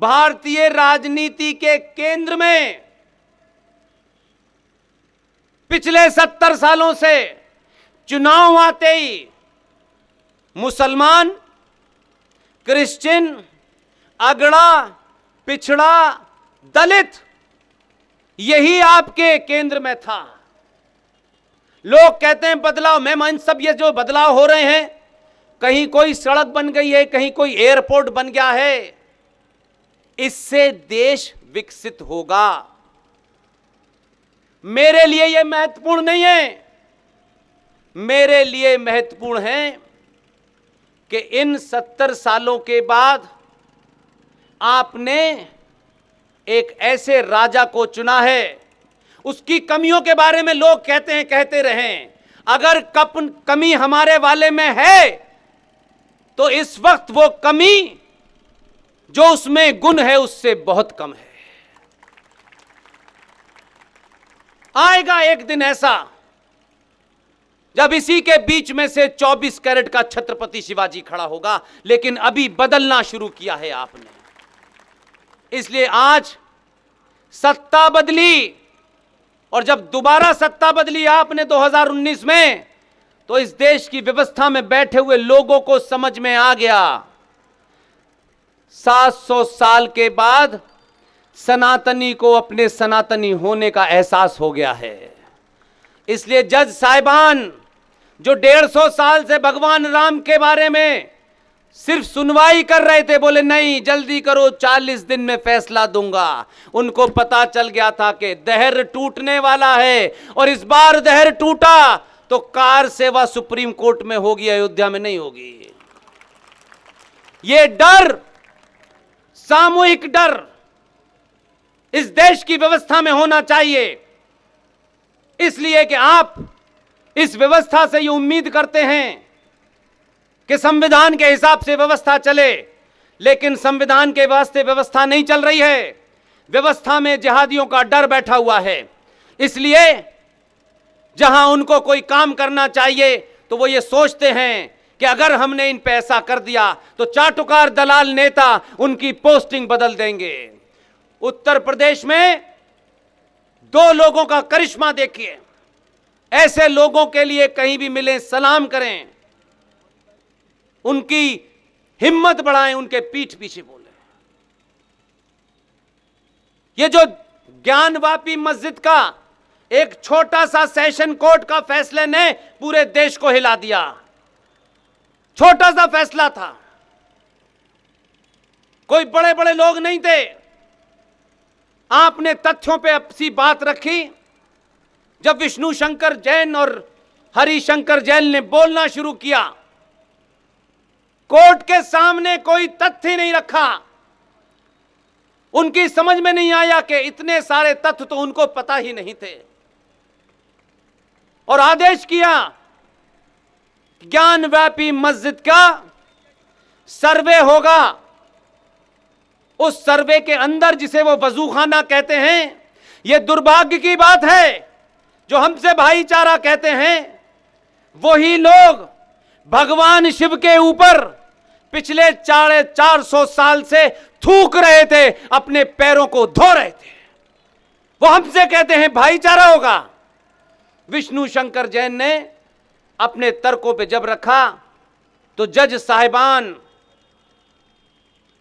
भारतीय राजनीति के केंद्र में पिछले 70 सालों से चुनाव आते ही मुसलमान, क्रिश्चियन, अगड़ा, पिछड़ा, दलित, यही आपके केंद्र में था। लोग कहते हैं बदलाव, मैं मान सब ये जो बदलाव हो रहे हैं, कहीं कोई सड़क बन गई है, कहीं कोई एयरपोर्ट बन गया है, इससे देश विकसित होगा। मेरे लिए यह महत्वपूर्ण नहीं है। मेरे लिए महत्वपूर्ण है कि इन 70 सालों के बाद आपने एक ऐसे राजा को चुना है, उसकी कमियों के बारे में लोग कहते हैं, कहते रहें। अगर कमी हमारे वाले में है तो इस वक्त वो कमी जो उसमें गुण है उससे बहुत कम है। आएगा एक दिन ऐसा जब इसी के बीच में से 24 कैरेट का छत्रपति शिवाजी खड़ा होगा, लेकिन अभी बदलना शुरू किया है आपने। इसलिए आज सत्ता बदली, और जब दोबारा सत्ता बदली आपने 2019 में, तो इस देश की व्यवस्था में बैठे हुए लोगों को समझ में आ गया 700 साल के बाद सनातनी को अपने सनातनी होने का एहसास हो गया है। इसलिए जज साहिबान जो 150 साल से भगवान राम के बारे में सिर्फ सुनवाई कर रहे थे, बोले नहीं जल्दी करो 40 दिन में फैसला दूंगा, उनको पता चल गया था कि दहर टूटने वाला है। और इस बार दहर टूटा तो कार सेवा सुप्रीम कोर्ट में होगी, अयोध्या में नहीं होगी। यह डर, सामूहिक डर इस देश की व्यवस्था में होना चाहिए, इसलिए कि आप इस व्यवस्था से ये उम्मीद करते हैं कि संविधान के हिसाब से व्यवस्था चले, लेकिन संविधान के वास्ते व्यवस्था नहीं चल रही है। व्यवस्था में जिहादियों का डर बैठा हुआ है। इसलिए जहां उनको कोई काम करना चाहिए तो वो ये सोचते हैं कि अगर हमने इन पे ऐसा कर दिया तो चाटुकार दलाल नेता उनकी पोस्टिंग बदल देंगे। उत्तर प्रदेश में 2 लोगों का करिश्मा देखिए। ऐसे लोगों के लिए कहीं भी मिले सलाम करें, उनकी हिम्मत बढ़ाएं, उनके पीठ पीछे बोले। ये जो ज्ञानवापी मस्जिद का एक छोटा सा सेशन कोर्ट का फैसले ने पूरे देश को हिला दिया। छोटा सा फैसला था, कोई बड़े बड़े लोग नहीं थे। आपने तथ्यों पे अपनी बात रखी। जब विष्णु शंकर जैन और हरिशंकर जैन ने बोलना शुरू किया, कोर्ट के सामने कोई तथ्य नहीं रखा। उनकी समझ में नहीं आया कि इतने सारे तथ्य तो उनको पता ही नहीं थे, और आदेश किया ज्ञानव्यापी मस्जिद का सर्वे होगा। उस सर्वे के अंदर, जिसे वो वजूखाना कहते हैं, यह दुर्भाग्य की बात है जो हमसे भाईचारा कहते हैं, वही लोग भगवान शिव के ऊपर पिछले 450 साल से थूक रहे थे, अपने पैरों को धो रहे थे। वो हमसे कहते हैं भाईचारा होगा। विष्णु शंकर जैन ने अपने तर्कों पे जब रखा तो जज साहिबान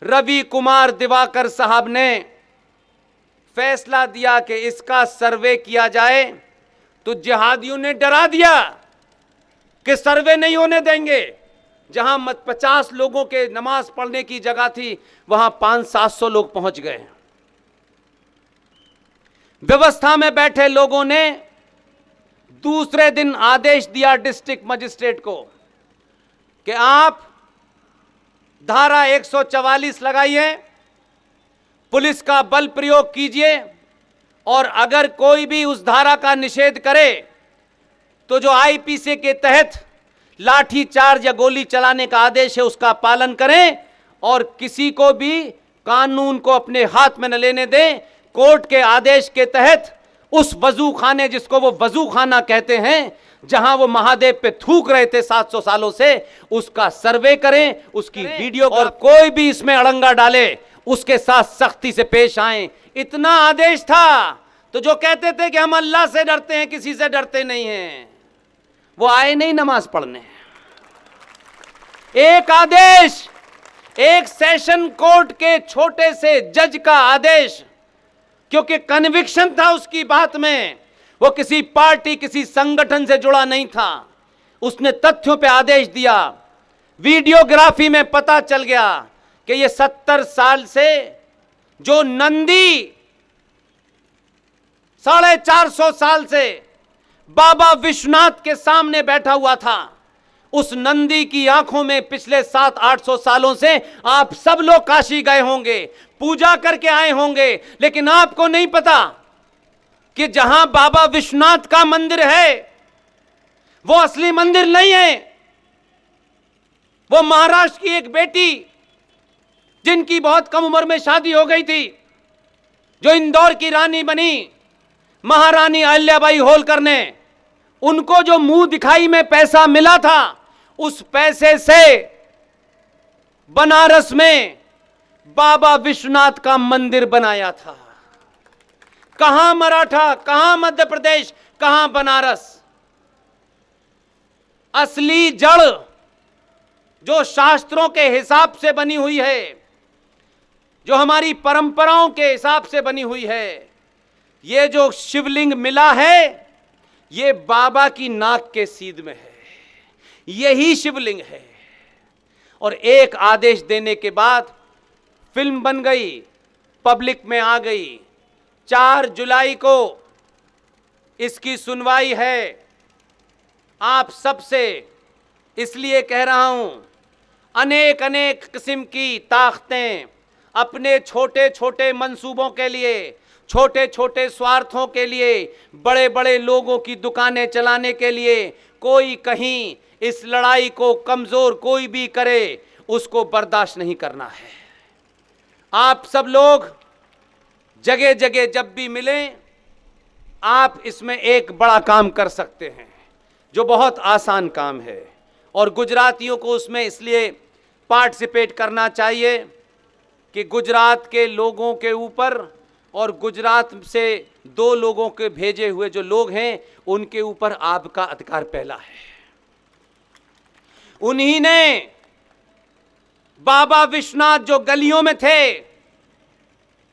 रवि कुमार दिवाकर साहब ने फैसला दिया कि इसका सर्वे किया जाए। तो जिहादियों ने डरा दिया कि सर्वे नहीं होने देंगे। जहां 50 लोगों के नमाज पढ़ने की जगह थी, वहां 500-700 लोग पहुंच गए। व्यवस्था में बैठे लोगों ने दूसरे दिन आदेश दिया डिस्ट्रिक्ट मजिस्ट्रेट को कि आप धारा 144 लगाइए, पुलिस का बल प्रयोग कीजिए, और अगर कोई भी उस धारा का निषेध करे तो जो आईपीसी के तहत लाठी चार्ज या गोली चलाने का आदेश है उसका पालन करें, और किसी को भी कानून को अपने हाथ में न लेने दें। कोर्ट के आदेश के तहत उस वजू खाने, जिसको वो वजू खाना कहते हैं, जहां वो महादेव पे थूक रहे थे 700 सालों से, उसका सर्वे करें, उसकी वीडियो, और कोई भी इसमें अड़ंगा डाले उसके साथ सख्ती से पेश आए। इतना आदेश था। तो जो कहते थे कि हम अल्लाह से डरते हैं, किसी से डरते नहीं हैं, वो आए नहीं नमाज पढ़ने। एक आदेश, एक सेशन कोर्ट के छोटे से जज का आदेश, क्योंकि कन्विक्शन था उसकी बात में, वो किसी पार्टी, किसी संगठन से जुड़ा नहीं था, उसने तथ्यों पे आदेश दिया। वीडियोग्राफी में पता चल गया कि ये 70 साल से जो नंदी 450 साल से बाबा विश्वनाथ के सामने बैठा हुआ था, उस नंदी की आंखों में पिछले 700-800 सालों से आप सब लोग काशी गए होंगे, पूजा करके आए होंगे, लेकिन आपको नहीं पता कि जहां बाबा विश्वनाथ का मंदिर है वो असली मंदिर नहीं है। वो महाराष्ट्र की एक बेटी, जिनकी बहुत कम उम्र में शादी हो गई थी, जो इंदौर की रानी बनी, महारानी अहिल्याबाई होलकर ने, उनको जो मुंह दिखाई में पैसा मिला था, उस पैसे से बनारस में बाबा विश्वनाथ का मंदिर बनाया था। कहां मराठा, कहां मध्य प्रदेश, कहां बनारस। असली जड़ जो शास्त्रों के हिसाब से बनी हुई है, जो हमारी परंपराओं के हिसाब से बनी हुई है, ये जो शिवलिंग मिला है, ये बाबा की नाक के सीध में है, यही शिवलिंग है। और एक आदेश देने के बाद फिल्म बन गई, पब्लिक में आ गई। 4 जुलाई को इसकी सुनवाई है। आप सबसे इसलिए कह रहा हूं, अनेक अनेक किस्म की ताकतें अपने छोटे छोटे मंसूबों के लिए, छोटे छोटे स्वार्थों के लिए, बड़े बड़े लोगों की दुकानें चलाने के लिए, कोई कहीं इस लड़ाई को कमजोर कोई भी करे, उसको बर्दाश्त नहीं करना है। आप सब लोग जगह जगह जब भी मिलें, आप इसमें एक बड़ा काम कर सकते हैं, जो बहुत आसान काम है, और गुजरातियों को उसमें इसलिए पार्टिसिपेट करना चाहिए कि गुजरात के लोगों के ऊपर, और गुजरात से 2 लोगों के भेजे हुए जो लोग हैं, उनके ऊपर आपका अधिकार पहला है। उन्हीं ने बाबा विश्वनाथ जो गलियों में थे,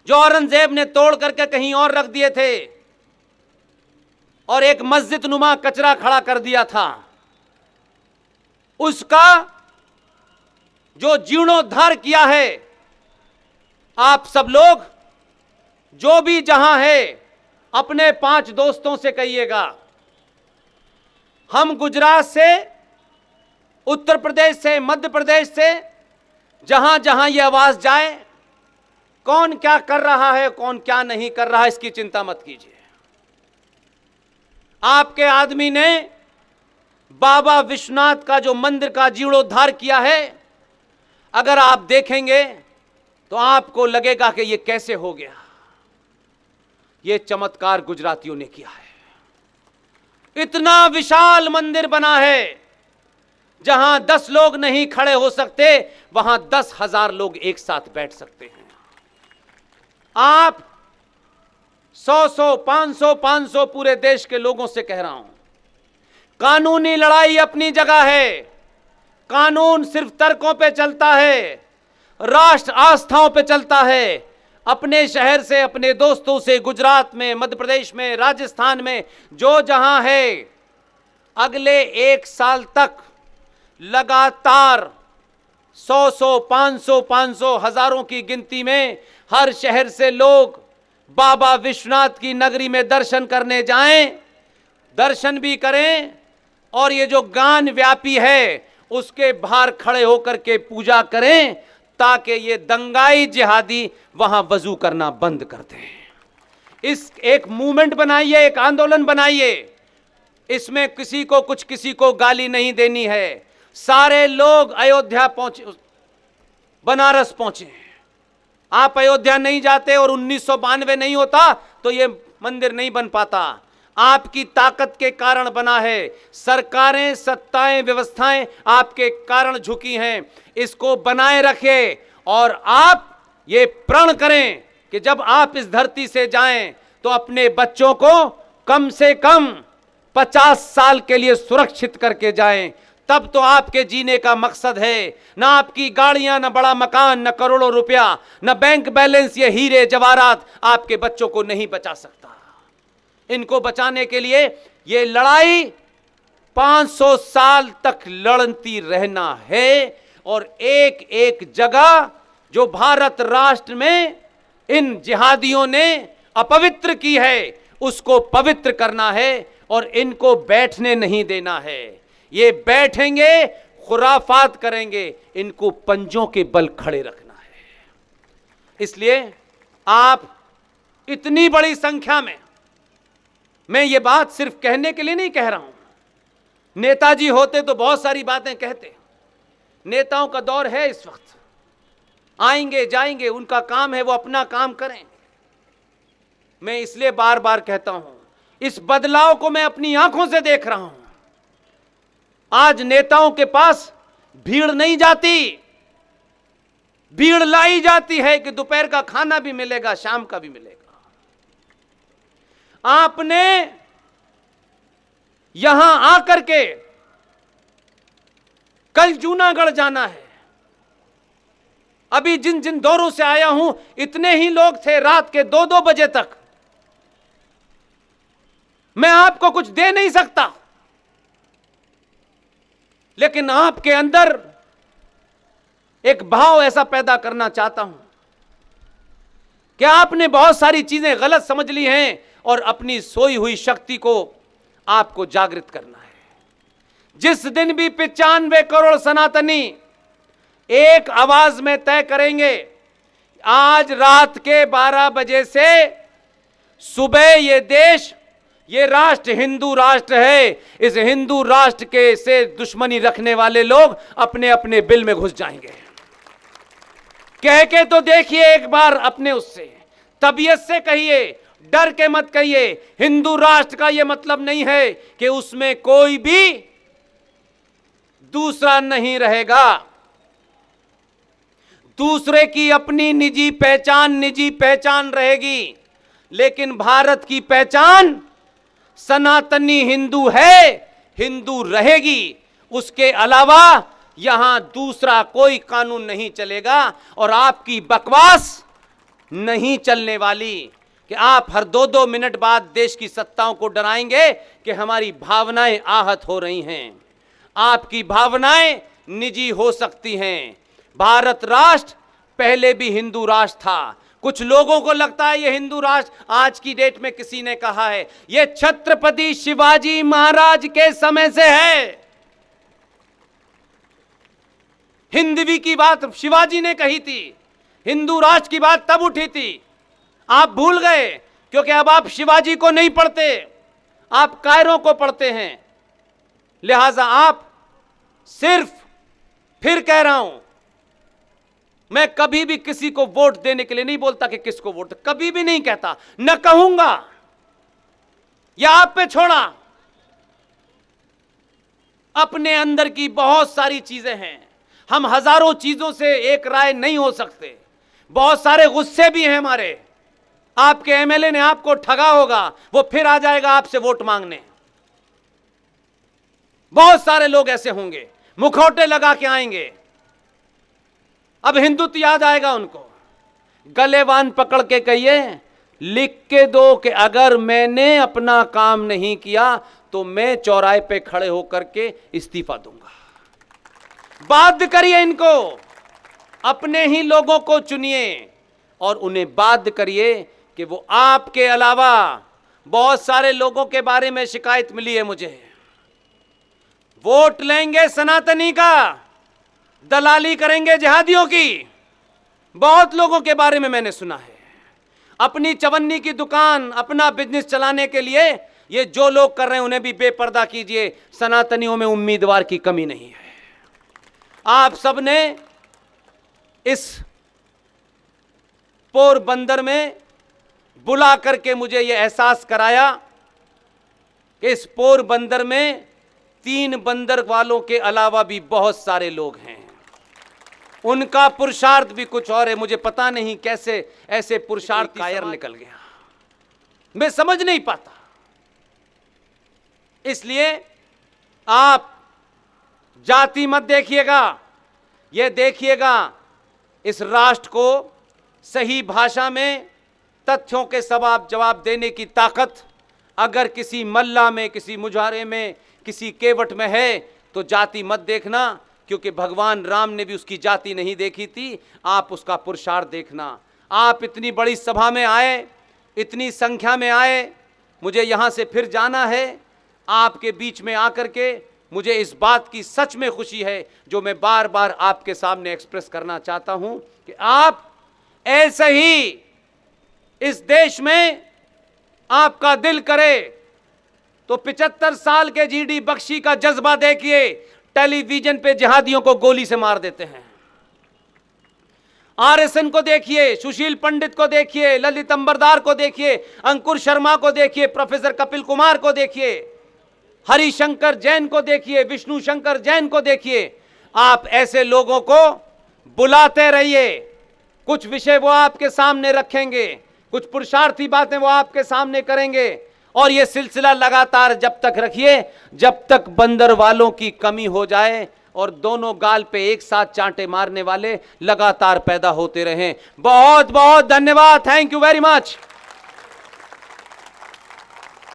जो औरंगजेब ने तोड़ करके कहीं और रख दिए थे, और एक मस्जिद नुमा कचरा खड़ा कर दिया था, उसका जो जीर्णोद्धार किया है, आप सब लोग जो भी जहां है, अपने 5 दोस्तों से कहिएगा, हम गुजरात से, उत्तर प्रदेश से, मध्य प्रदेश से, जहां जहां यह आवाज जाए, कौन क्या कर रहा है, कौन क्या नहीं कर रहा है, इसकी चिंता मत कीजिए। आपके आदमी ने बाबा विश्वनाथ का जो मंदिर का जीर्णोद्धार किया है, अगर आप देखेंगे तो आपको लगेगा कि यह कैसे हो गया। यह चमत्कार गुजरातियों ने किया है। इतना विशाल मंदिर बना है, जहां 10 लोग नहीं खड़े हो सकते, वहां 10,000 लोग एक साथ बैठ सकते हैं। आप 100-100, 500-500 पूरे देश के लोगों से कह रहा हूं, कानूनी लड़ाई अपनी जगह है। कानून सिर्फ तर्कों पे चलता है, राष्ट्र आस्थाओं पे चलता है। अपने शहर से, अपने दोस्तों से, गुजरात में, मध्य प्रदेश में, राजस्थान में, जो जहां है, अगले 1 साल तक लगातार 100-100, 500-500, हजारों की गिनती में हर शहर से लोग बाबा विश्वनाथ की नगरी में दर्शन करने जाएं। दर्शन भी करें और ये जो गान व्यापी है उसके बाहर खड़े होकर के पूजा करें, ताकि ये दंगाई जिहादी वहां वजू करना बंद कर दें। इस एक मूवमेंट बनाइए, एक आंदोलन बनाइए। इसमें किसी को गाली नहीं देनी है। सारे लोग अयोध्या पहुंचे, बनारस पहुंचे। आप अयोध्या नहीं जाते और 1992 नहीं होता तो ये मंदिर नहीं बन पाता। आपकी ताकत के कारण बना है। सरकारें, सत्ताएं, व्यवस्थाएं आपके कारण झुकी हैं। इसको बनाए रखें और आप ये प्रण करें कि जब आप इस धरती से जाएं तो अपने बच्चों को कम से कम 50 साल के लिए सुरक्षित करके जाएं। तब तो आपके जीने का मकसद है। ना आपकी गाड़ियां, ना बड़ा मकान, ना करोड़ों रुपया, ना बैंक बैलेंस, ये हीरे जवाहरात आपके बच्चों को नहीं बचा सकता। इनको बचाने के लिए ये लड़ाई 500 साल तक लड़ती रहना है। और एक एक जगह जो भारत राष्ट्र में इन जिहादियों ने अपवित्र की है उसको पवित्र करना है और इनको बैठने नहीं देना है। ये बैठेंगे, खुराफात करेंगे, इनको पंजों के बल खड़े रखना है। इसलिए आप इतनी बड़ी संख्या में, मैं ये बात सिर्फ कहने के लिए नहीं कह रहा हूं। नेताजी होते तो बहुत सारी बातें कहते। नेताओं का दौर है इस वक्त, आएंगे जाएंगे, उनका काम है, वो अपना काम करें। मैं इसलिए बार बार कहता हूं, इस बदलाव को मैं अपनी आंखों से देख रहा हूं। आज नेताओं के पास भीड़ नहीं जाती, भीड़ लाई जाती है कि दोपहर का खाना भी मिलेगा, शाम का भी मिलेगा। आपने यहां आकर के कल जूनागढ़ जाना है। अभी जिन जिन दौरों से आया हूं, इतने ही लोग थे रात के 2-2 बजे तक। मैं आपको कुछ दे नहीं सकता, लेकिन आपके अंदर एक भाव ऐसा पैदा करना चाहता हूं कि आपने बहुत सारी चीजें गलत समझ ली हैं और अपनी सोई हुई शक्ति को आपको जागृत करना है। जिस दिन भी 95 करोड़ सनातनी एक आवाज में तय करेंगे, आज रात के 12 बजे से सुबह ये देश, ये राष्ट्र हिंदू राष्ट्र है। इस हिंदू राष्ट्र के से दुश्मनी रखने वाले लोग अपने अपने बिल में घुस जाएंगे। कह के तो देखिए एक बार अपने उससे, तबीयत से कहिए, डर के मत कहिए। हिंदू राष्ट्र का यह मतलब नहीं है कि उसमें कोई भी दूसरा नहीं रहेगा। दूसरे की अपनी निजी पहचान रहेगी, लेकिन भारत की पहचान सनातनी हिंदू है, हिंदू रहेगी। उसके अलावा यहां दूसरा कोई कानून नहीं चलेगा और आपकी बकवास नहीं चलने वाली कि आप हर 2-2 मिनट बाद देश की सत्ताओं को डराएंगे कि हमारी भावनाएं आहत हो रही हैं। आपकी भावनाएं निजी हो सकती हैं। भारत राष्ट्र पहले भी हिंदू राष्ट्र था। कुछ लोगों को लगता है ये हिंदू राष्ट्र आज की डेट में, किसी ने कहा है ये छत्रपति शिवाजी महाराज के समय से है। हिंदवी की बात शिवाजी ने कही थी, हिंदू राष्ट्र की बात तब उठी थी। आप भूल गए क्योंकि अब आप शिवाजी को नहीं पढ़ते, आप कायरों को पढ़ते हैं। लिहाजा आप सिर्फ, फिर कह रहा हूं, मैं कभी भी किसी को वोट देने के लिए नहीं बोलता कि किसको वोट, कभी भी नहीं कहता, न कहूंगा, या आप पे छोड़ा। अपने अंदर की बहुत सारी चीजें हैं, हम हजारों चीजों से एक राय नहीं हो सकते। बहुत सारे गुस्से भी हैं हमारे। आपके एमएलए ने आपको ठगा होगा, वो फिर आ जाएगा आपसे वोट मांगने। बहुत सारे लोग ऐसे होंगे, मुखौटे लगा के आएंगे। अब हिंदुत्व याद आएगा उनको। गलेवान पकड़ के कहिए, लिख के दो कि अगर मैंने अपना काम नहीं किया तो मैं चौराहे पे खड़े होकर के इस्तीफा दूंगा। बाध्य करिए इनको, अपने ही लोगों को चुनिए और उन्हें बाध्य करिए कि वो आपके अलावा बहुत सारे लोगों के बारे में शिकायत मिली है मुझे, वोट लेंगे सनातनी का, दलाली करेंगे जिहादियों की। बहुत लोगों के बारे में मैंने सुना है। अपनी चवन्नी की दुकान, अपना बिजनेस चलाने के लिए ये जो लोग कर रहे हैं उन्हें भी बेपर्दा कीजिए। सनातनियों में उम्मीदवार की कमी नहीं है। आप सबने इस पोरबंदर में बुला करके मुझे यह एहसास कराया कि इस पोरबंदर में 3 बंदर वालों के अलावा भी बहुत सारे लोग हैं। उनका पुरुषार्थ भी कुछ और है। मुझे पता नहीं कैसे ऐसे पुरुषार्थ कायर निकल गया, मैं समझ नहीं पाता। इसलिए आप जाति मत देखिएगा, यह देखिएगा इस राष्ट्र को सही भाषा में तथ्यों के जवाब देने की ताकत अगर किसी मल्ला में, किसी मुजारे में, किसी केवट में है तो जाति मत देखना, क्योंकि भगवान राम ने भी उसकी जाति नहीं देखी थी। आप उसका पुरुषार्थ देखना। आप इतनी बड़ी सभा में आए, इतनी संख्या में आए, मुझे यहाँ से फिर जाना है। आपके बीच में आकर के मुझे इस बात की सच में खुशी है जो मैं बार बार आपके सामने एक्सप्रेस करना चाहता हूं कि आप ऐसे ही इस देश में आपका दिल करे तो 75 साल के जीडी बख्शी का जज्बा देखिए। टेलीविजन पे जिहादियों को गोली से मार देते हैं। आरएसएन को देखिए, सुशील पंडित को देखिए, ललित अंबरदार को देखिए, अंकुर शर्मा को देखिए, प्रोफेसर कपिल कुमार को देखिए, हरिशंकर जैन को देखिए, विष्णु शंकर जैन को देखिए। आप ऐसे लोगों को बुलाते रहिए। कुछ विषय वो आपके सामने रखेंगे, कुछ पुरुषार्थी बातें वो आपके सामने करेंगे, और ये सिलसिला लगातार जब तक रखिए जब तक बंदर वालों की कमी हो जाए और दोनों गाल पे एक साथ चांटे मारने वाले लगातार पैदा होते रहें। बहुत बहुत धन्यवाद। Thank you very much.